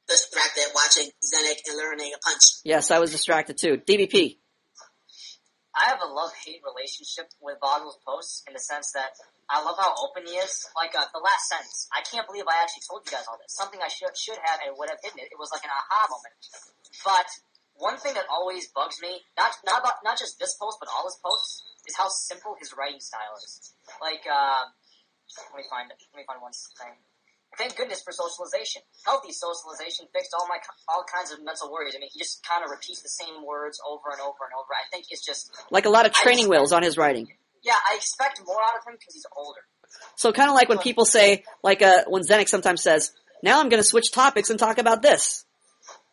distracted watching Zenik and learning a punch. Yes, I was distracted too. DBP. I have a love-hate relationship with Bogle's posts in the sense that I love how open he is. Like, the last sentence. I can't believe I actually told you guys all this. Something I should have and would have hidden it. It was like an aha moment. But one thing that always bugs me, not just this post, but all his posts, is how simple his writing style is. Like, let me find one thing. Thank goodness for socialization. Healthy socialization fixed all kinds of mental worries. I mean, he just kind of repeats the same words over and over and over. I think it's just Like a lot of training wheels on his writing. Yeah, I expect more out of him because he's older. So kind of like when people say, like when Zenik sometimes says, now I'm going to switch topics and talk about this.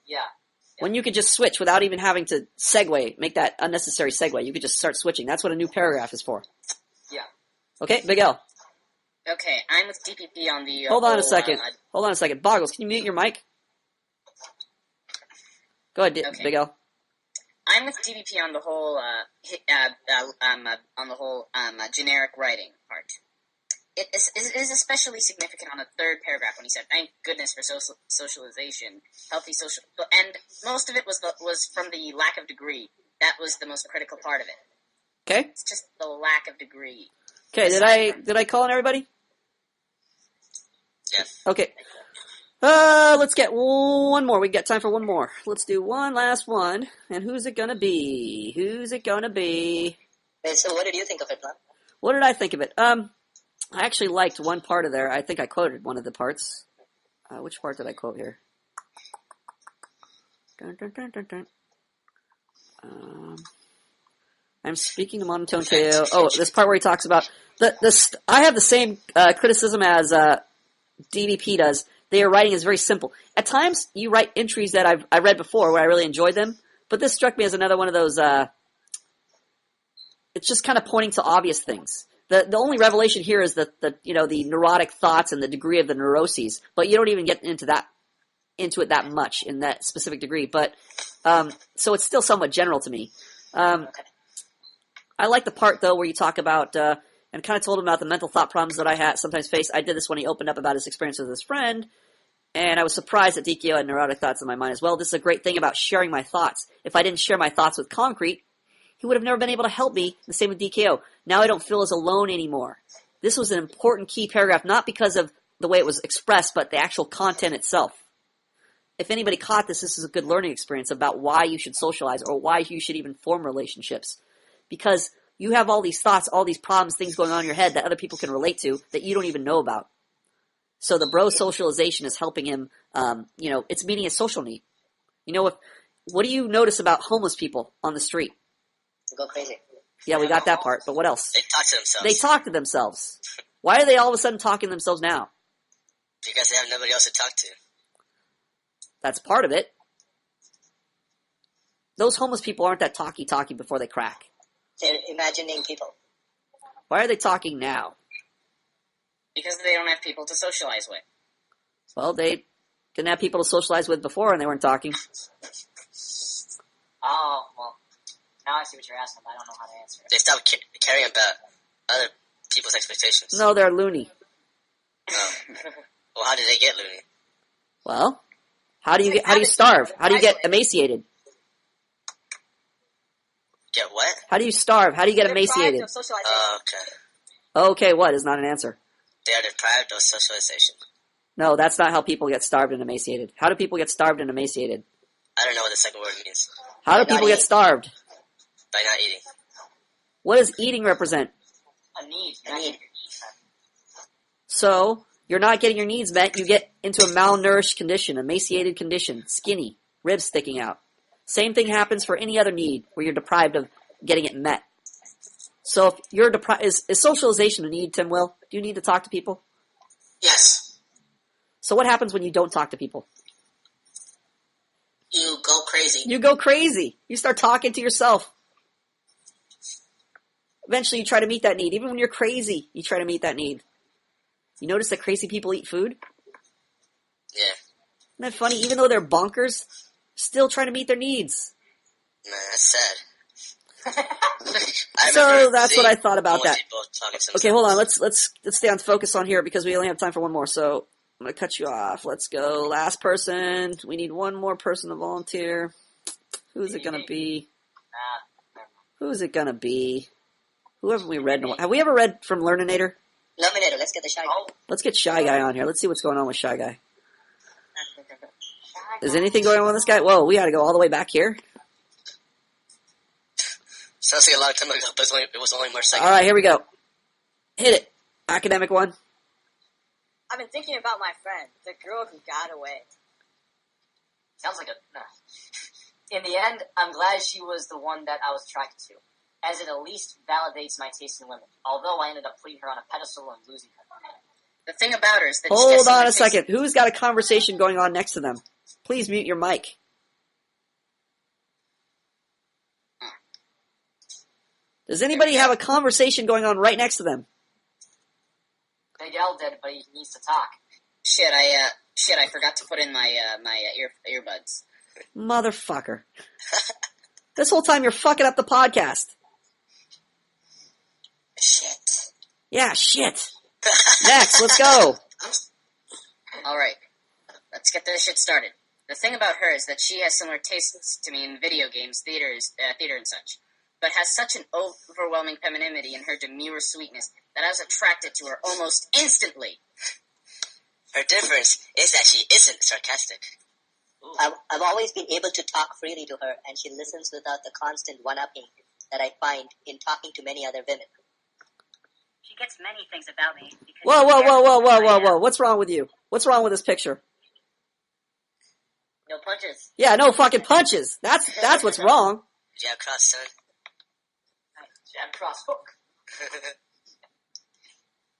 Yeah. When you could just switch without even having to segue, make that unnecessary segue. You could just start switching. That's what a new paragraph is for. Yeah. Okay, Big L. Okay, I'm with DPP on the... Hold on a second. Hold on a second. Boggles, can you mute your mic? Go ahead, Okay. Big L. I'm with DPP on the whole, generic writing part. It is especially significant on the third paragraph when he said, "Thank goodness for socialization, healthy social," and most of it was from the lack of degree. That was the most critical part of it. Okay. It's just the lack of degree. Okay, did I call on everybody? Yeah. Okay. Let's get one more. We got time for one more. Let's do one last one. And who's it gonna be? Who's it gonna be? Wait, so what did you think of it, man? What did I think of it? I actually liked one part of there. I think I quoted one of the parts. Which part did I quote here? Dun, dun, dun, dun, dun. I'm speaking to monotone KO. Oh, this part where he talks about I have the same criticism as DVP does. Their writing is very simple. At times, you write entries that I read before where I really enjoyed them, but this struck me as another one of those. It's just kind of pointing to obvious things. The only revelation here is the neurotic thoughts and the degree of the neuroses, but you don't even get into it that much in that specific degree. But so it's still somewhat general to me. I like the part though where you talk about and kind of told him about the mental thought problems that I sometimes face. I did this when he opened up about his experience with his friend, and I was surprised that DKO had neurotic thoughts in my mind as well. This is a great thing about sharing my thoughts. If I didn't share my thoughts with Concrete, he would have never been able to help me. The same with DKO. Now I don't feel as alone anymore. This was an important key paragraph, not because of the way it was expressed, but the actual content itself. If anybody caught this is a good learning experience about why you should socialize or why you should even form relationships. Because you have all these thoughts, all these problems, things going on in your head that other people can relate to that you don't even know about. So the bro socialization is helping him, it's meeting his social need. What do you notice about homeless people on the street? Go crazy. Yeah, we got that part, but what else? They talk to themselves. They talk to themselves. Why are they all of a sudden talking to themselves now? Because they have nobody else to talk to. That's part of it. Those homeless people aren't that talky before they crack. They're imagining people. Why are they talking now? Because they don't have people to socialize with. Well, they didn't have people to socialize with before and they weren't talking. Oh, well, now I see what you're asking, but I don't know how to answer it. They stop caring about other people's expectations. No, they're loony. Oh. Well, how did they get loony? Well, how do you starve? How do you get emaciated? Get what? How do you starve? How do you get They're emaciated? deprived of socialization. Oh, okay. Okay, what is not an answer? They are deprived of socialization. No, that's not how people get starved and emaciated. How do people get starved and emaciated? I don't know what the second word means. How do people get starved? By not eating. What does eating represent? A need. A need. So, you're not getting your needs met, you get into a malnourished condition, emaciated condition, skinny, ribs sticking out. Same thing happens for any other need where you're deprived of getting it met. So if you're deprived, is socialization a need, Tim Will? Do you need to talk to people? Yes. So what happens when you don't talk to people? You go crazy. You go crazy. You start talking to yourself. Eventually you try to meet that need. Even when you're crazy, you try to meet that need. You notice that crazy people eat food? Yeah. Isn't that funny? Even though they're bonkers, still trying to meet their needs. Man, that's sad. So that's what I thought about that. Okay, Okay, hold on. Let's stay on focus on here because we only have time for one more. So I'm gonna cut you off. Let's go. Last person. We need one more person to volunteer. Who's it gonna be? Who's it gonna be? Who haven't we read? Have we ever read from Learninator? Nominator, let's get the shy guy. Oh, Let's get Shy Guy on here. Let's see what's going on with Shy Guy. Is anything going on with this guy? Whoa, we gotta go all the way back here. Sounds like a long time ago, but it was only March 2nd. All right, here we go. Hit it. Academic one. I've been thinking about my friend, the girl who got away. sounds like a. Nah. In the end, I'm glad she was the one that I was attracted to, as it at least validates my taste in women. Although I ended up putting her on a pedestal and losing her. The thing about her is that Hold on a second. Who's got a conversation going on next to them? Please mute your mic. Does anybody have a conversation going on right next to them? Big L did, but he needs to talk. Shit, I forgot to put in my earbuds. Motherfucker. This whole time you're fucking up the podcast. Shit. Yeah, shit. Next, let's go. Alright, let's get this shit started. The thing about her is that she has similar tastes to me in video games, theater and such, but has such an overwhelming femininity in her demure sweetness that I was attracted to her almost instantly. Her difference is that she isn't sarcastic. I've always been able to talk freely to her, and she listens without the constant one-upping that I find in talking to many other women. She gets many things about me. Because Whoa, she whoa, cares whoa, whoa, whoa, about whoa, who I whoa. am. What's wrong with you? What's wrong with this picture? No punches. Yeah, no fucking punches. That's what's wrong. Jab cross, son. Jab cross hook.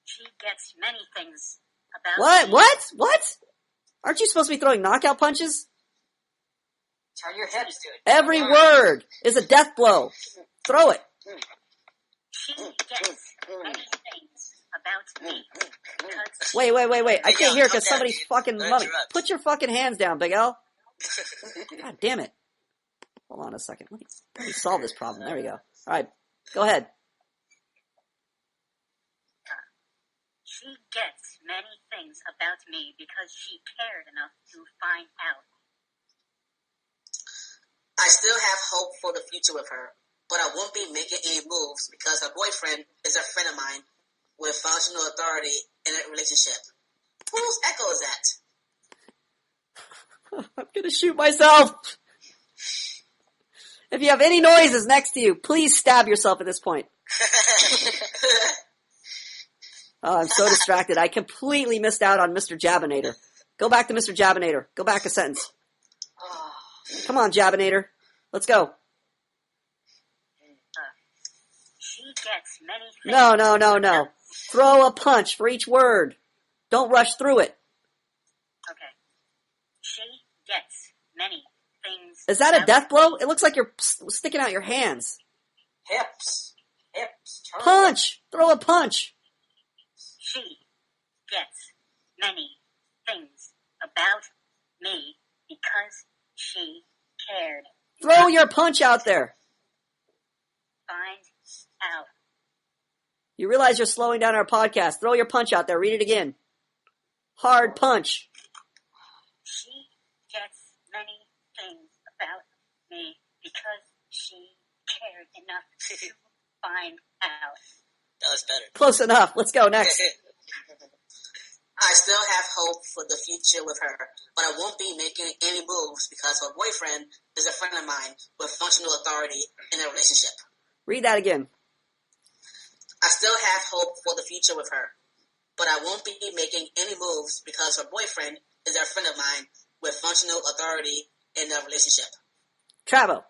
She gets many things about What? me. What? Aren't you supposed to be throwing knockout punches? Turn your hips to it. Every word is a death blow. Throw it. She gets many things about me. Because Wait. I Big can't L, hear calm because down, somebody's dude. fucking Don't mumming. interrupt. Put your fucking hands down, Big L. God damn it. Hold on a second. Let me solve this problem. There we go. All right. Go ahead. she gets many things about me because she cared enough to find out. I still have hope for the future with her, but I won't be making any moves because her boyfriend is a friend of mine with functional authority in a relationship. Whose echo is that? I'm gonna shoot myself. If you have any noises next to you, please stab yourself at this point. Oh, I'm so distracted. I completely missed out on Mr. Jabinator. Go back to Mr. Jabinator. Go back a sentence. Come on, Jabinator. Let's go. She gets many things. No. Throw a punch for each word. Don't rush through it. Okay. She gets many things. Is that a about death blow? It looks like you're sticking out your hands. Hips. Turn. Punch! Throw a punch. She gets many things about me because she cared. Throw your punch out there. Find out. You realize you're slowing down our podcast. Throw your punch out there. Read it again. Hard punch. She gets many things about me because she cared enough to find out. That was better. Close enough. Let's go next. I still have hope for the future with her, but I won't be making any moves because her boyfriend is a friend of mine with functional authority in a relationship. Read that again. I still have hope for the future with her, but I won't be making any moves because her boyfriend is a friend of mine with functional authority in a relationship. Travo.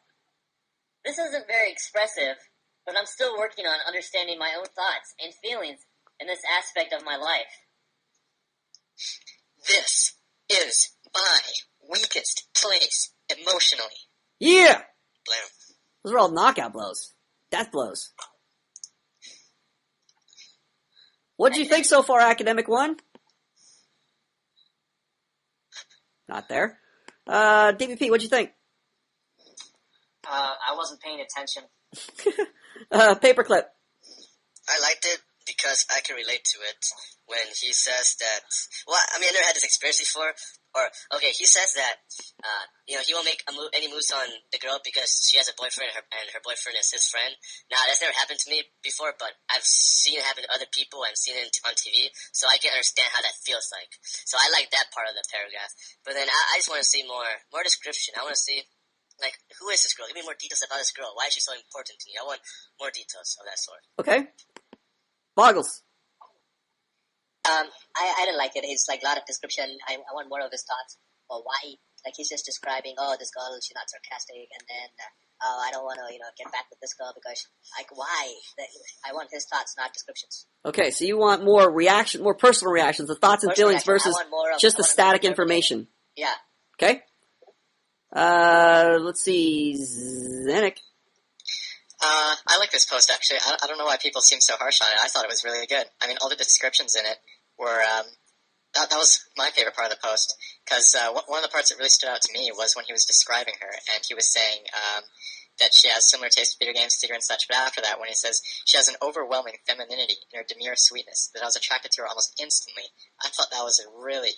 This isn't very expressive, but I'm still working on understanding my own thoughts and feelings in this aspect of my life. This is my weakest place emotionally. Yeah! Blam. Those are all knockout blows. Death blows. What'd you think so far, Academic One? Not there. DBP, what'd you think? I wasn't paying attention. Paperclip. I liked it because I can relate to it when he says that, well, I mean, I never had this experience before, He says that, he won't make any moves on the girl because she has a boyfriend and her boyfriend is his friend. Now, that's never happened to me before, but I've seen it happen to other people and seen it on TV, so I can understand how that feels like. So I like that part of the paragraph. But then I just want to see more description. I want to see, like, who is this girl? Give me more details about this girl. Why is she so important to me? I want more details of that sort. Okay. Boggles. I don't like it. It's like a lot of description. I want more of his thoughts. Or why, like he's just describing, this girl, she's not sarcastic, and then, I don't want to, get back with this girl because, like, why? I want his thoughts, not descriptions. Okay, so you want more personal reactions, the thoughts and feelings versus just the static information. Yeah. Okay. Let's see, Zenik. I like this post, actually. I don't know why people seem so harsh on it. I thought it was really good. I mean, all the descriptions in it were, that was my favorite part of the post, because one of the parts that really stood out to me was when he was describing her, and he was saying that she has similar taste in video games, theater, and such, but after that, when he says she has an overwhelming femininity in her demure sweetness, that I was attracted to her almost instantly, I thought that was a really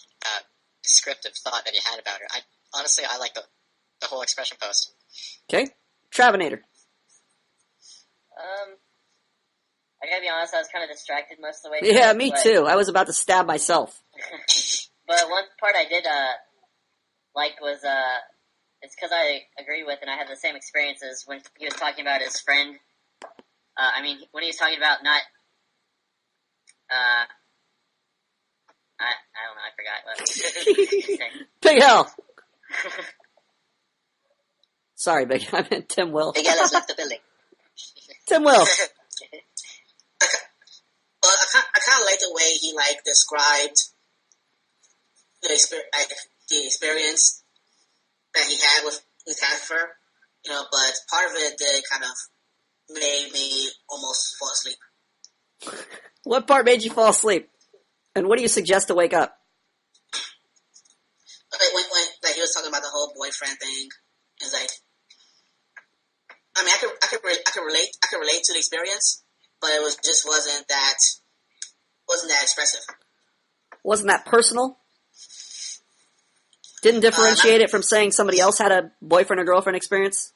descriptive thought that he had about her. Honestly, I like the whole expression post. Okay. Travanator. I gotta be honest, I was kind of distracted most of the way. Yeah, me too. I was about to stab myself. But one part I did like was it's because I agree with and I had the same experiences when he was talking about his friend. When he was talking about not. I don't know. I forgot what. Big L. Sorry, Big. I meant Tim Will. Big L has left the building. Tim Will. Well, I kind of like the way he described the experience that he had with her, but part of it did kind of made me almost fall asleep. What part made you fall asleep? And what do you suggest to wake up? Okay, when he was talking about the whole boyfriend thing, it's like, I mean, I could relate to the experience, but it wasn't that expressive. Wasn't that personal? Didn't differentiate it from saying somebody else had a boyfriend or girlfriend experience?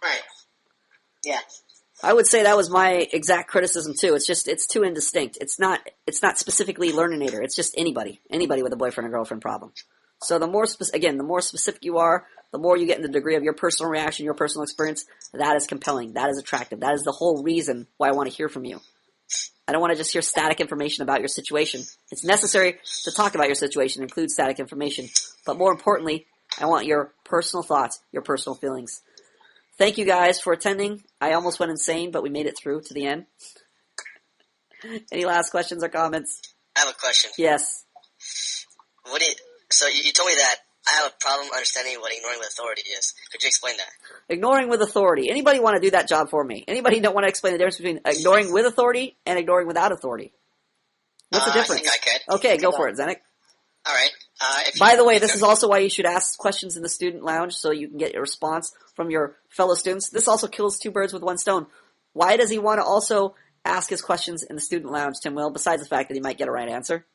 Right. Yeah. I would say that was my exact criticism too. It's too indistinct. It's not specifically learninator. It's just anybody with a boyfriend or girlfriend problem. So the more specific you are, the more you get in the degree of your personal reaction, your personal experience, that is compelling. That is attractive. That is the whole reason why I want to hear from you. I don't want to just hear static information about your situation. It's necessary to talk about your situation, include static information. But more importantly, I want your personal thoughts, your personal feelings. Thank you guys for attending. I almost went insane, but we made it through to the end. Any last questions or comments? I have a question. Yes. So you told me that I have a problem understanding what ignoring with authority is. Could you explain that? Ignoring with authority. Anybody want to do that job for me? Anybody don't want to explain the difference between ignoring with authority and ignoring without authority? What's the difference? I think I could. Okay, go for it, Zenik. All right. By the way, this is also why you should ask questions in the student lounge so you can get a response from your fellow students. This also kills two birds with one stone. Why does he want to also ask his questions in the student lounge, Tim Will, besides the fact that he might get a right answer?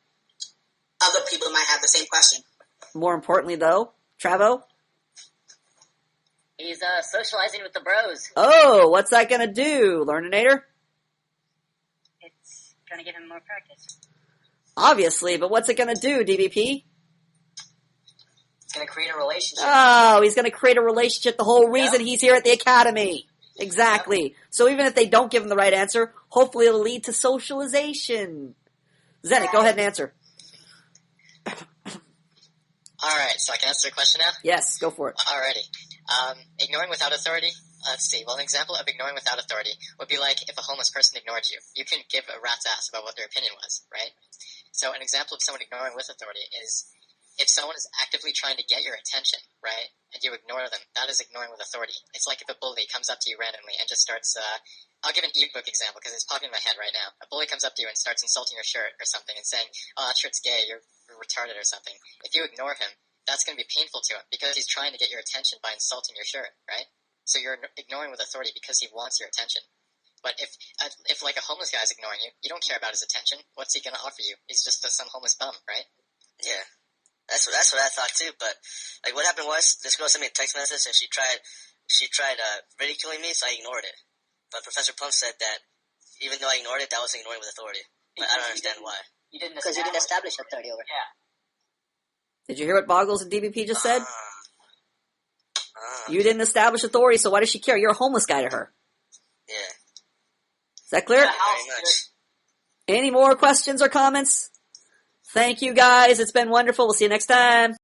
Other people might have the same question. More importantly, though, Travo? He's socializing with the bros. Oh, what's that going to do, Learninator? It's gonna give him more practice. Obviously, but what's it going to do, DBP? It's going to create a relationship. Oh, he's going to create a relationship, the whole reason he's here at the academy. Exactly. Yep. So even if they don't give him the right answer, hopefully it'll lead to socialization. Zenik, go ahead and answer. Alright, so I can answer the question now? Yes, go for it. Alrighty. Ignoring without authority? Let's see. Well, an example of ignoring without authority would be like if a homeless person ignored you. You couldn't give a rat's ass about what their opinion was, right? So an example of someone ignoring with authority is if someone is actively trying to get your attention, right, and you ignore them, that is ignoring with authority. It's like if a bully comes up to you randomly and just starts, I'll give an ebook example because it's popping in my head right now. A bully comes up to you and starts insulting your shirt or something and saying, oh, that shirt's gay, you're retarded or something. If you ignore him, that's going to be painful to him because he's trying to get your attention by insulting your shirt, right? So you're ignoring with authority because he wants your attention. But if like a homeless guy's ignoring you, you don't care about his attention. What's he going to offer you? He's just some homeless bum, right? Yeah. That's what I thought too. But like, what happened was this girl sent me a text message and she tried ridiculing me, so I ignored it. But Professor Plum said that even though I ignored it, that was ignoring with authority. But I don't understand why. You didn't Because you didn't establish authority over. Yeah. Did you hear what Boggles and DBP just said? Ah. You didn't establish authority, so why does she care? You're a homeless guy to her. Yeah. Is that clear? Very much. Any more questions or comments? Thank you guys. It's been wonderful. We'll see you next time.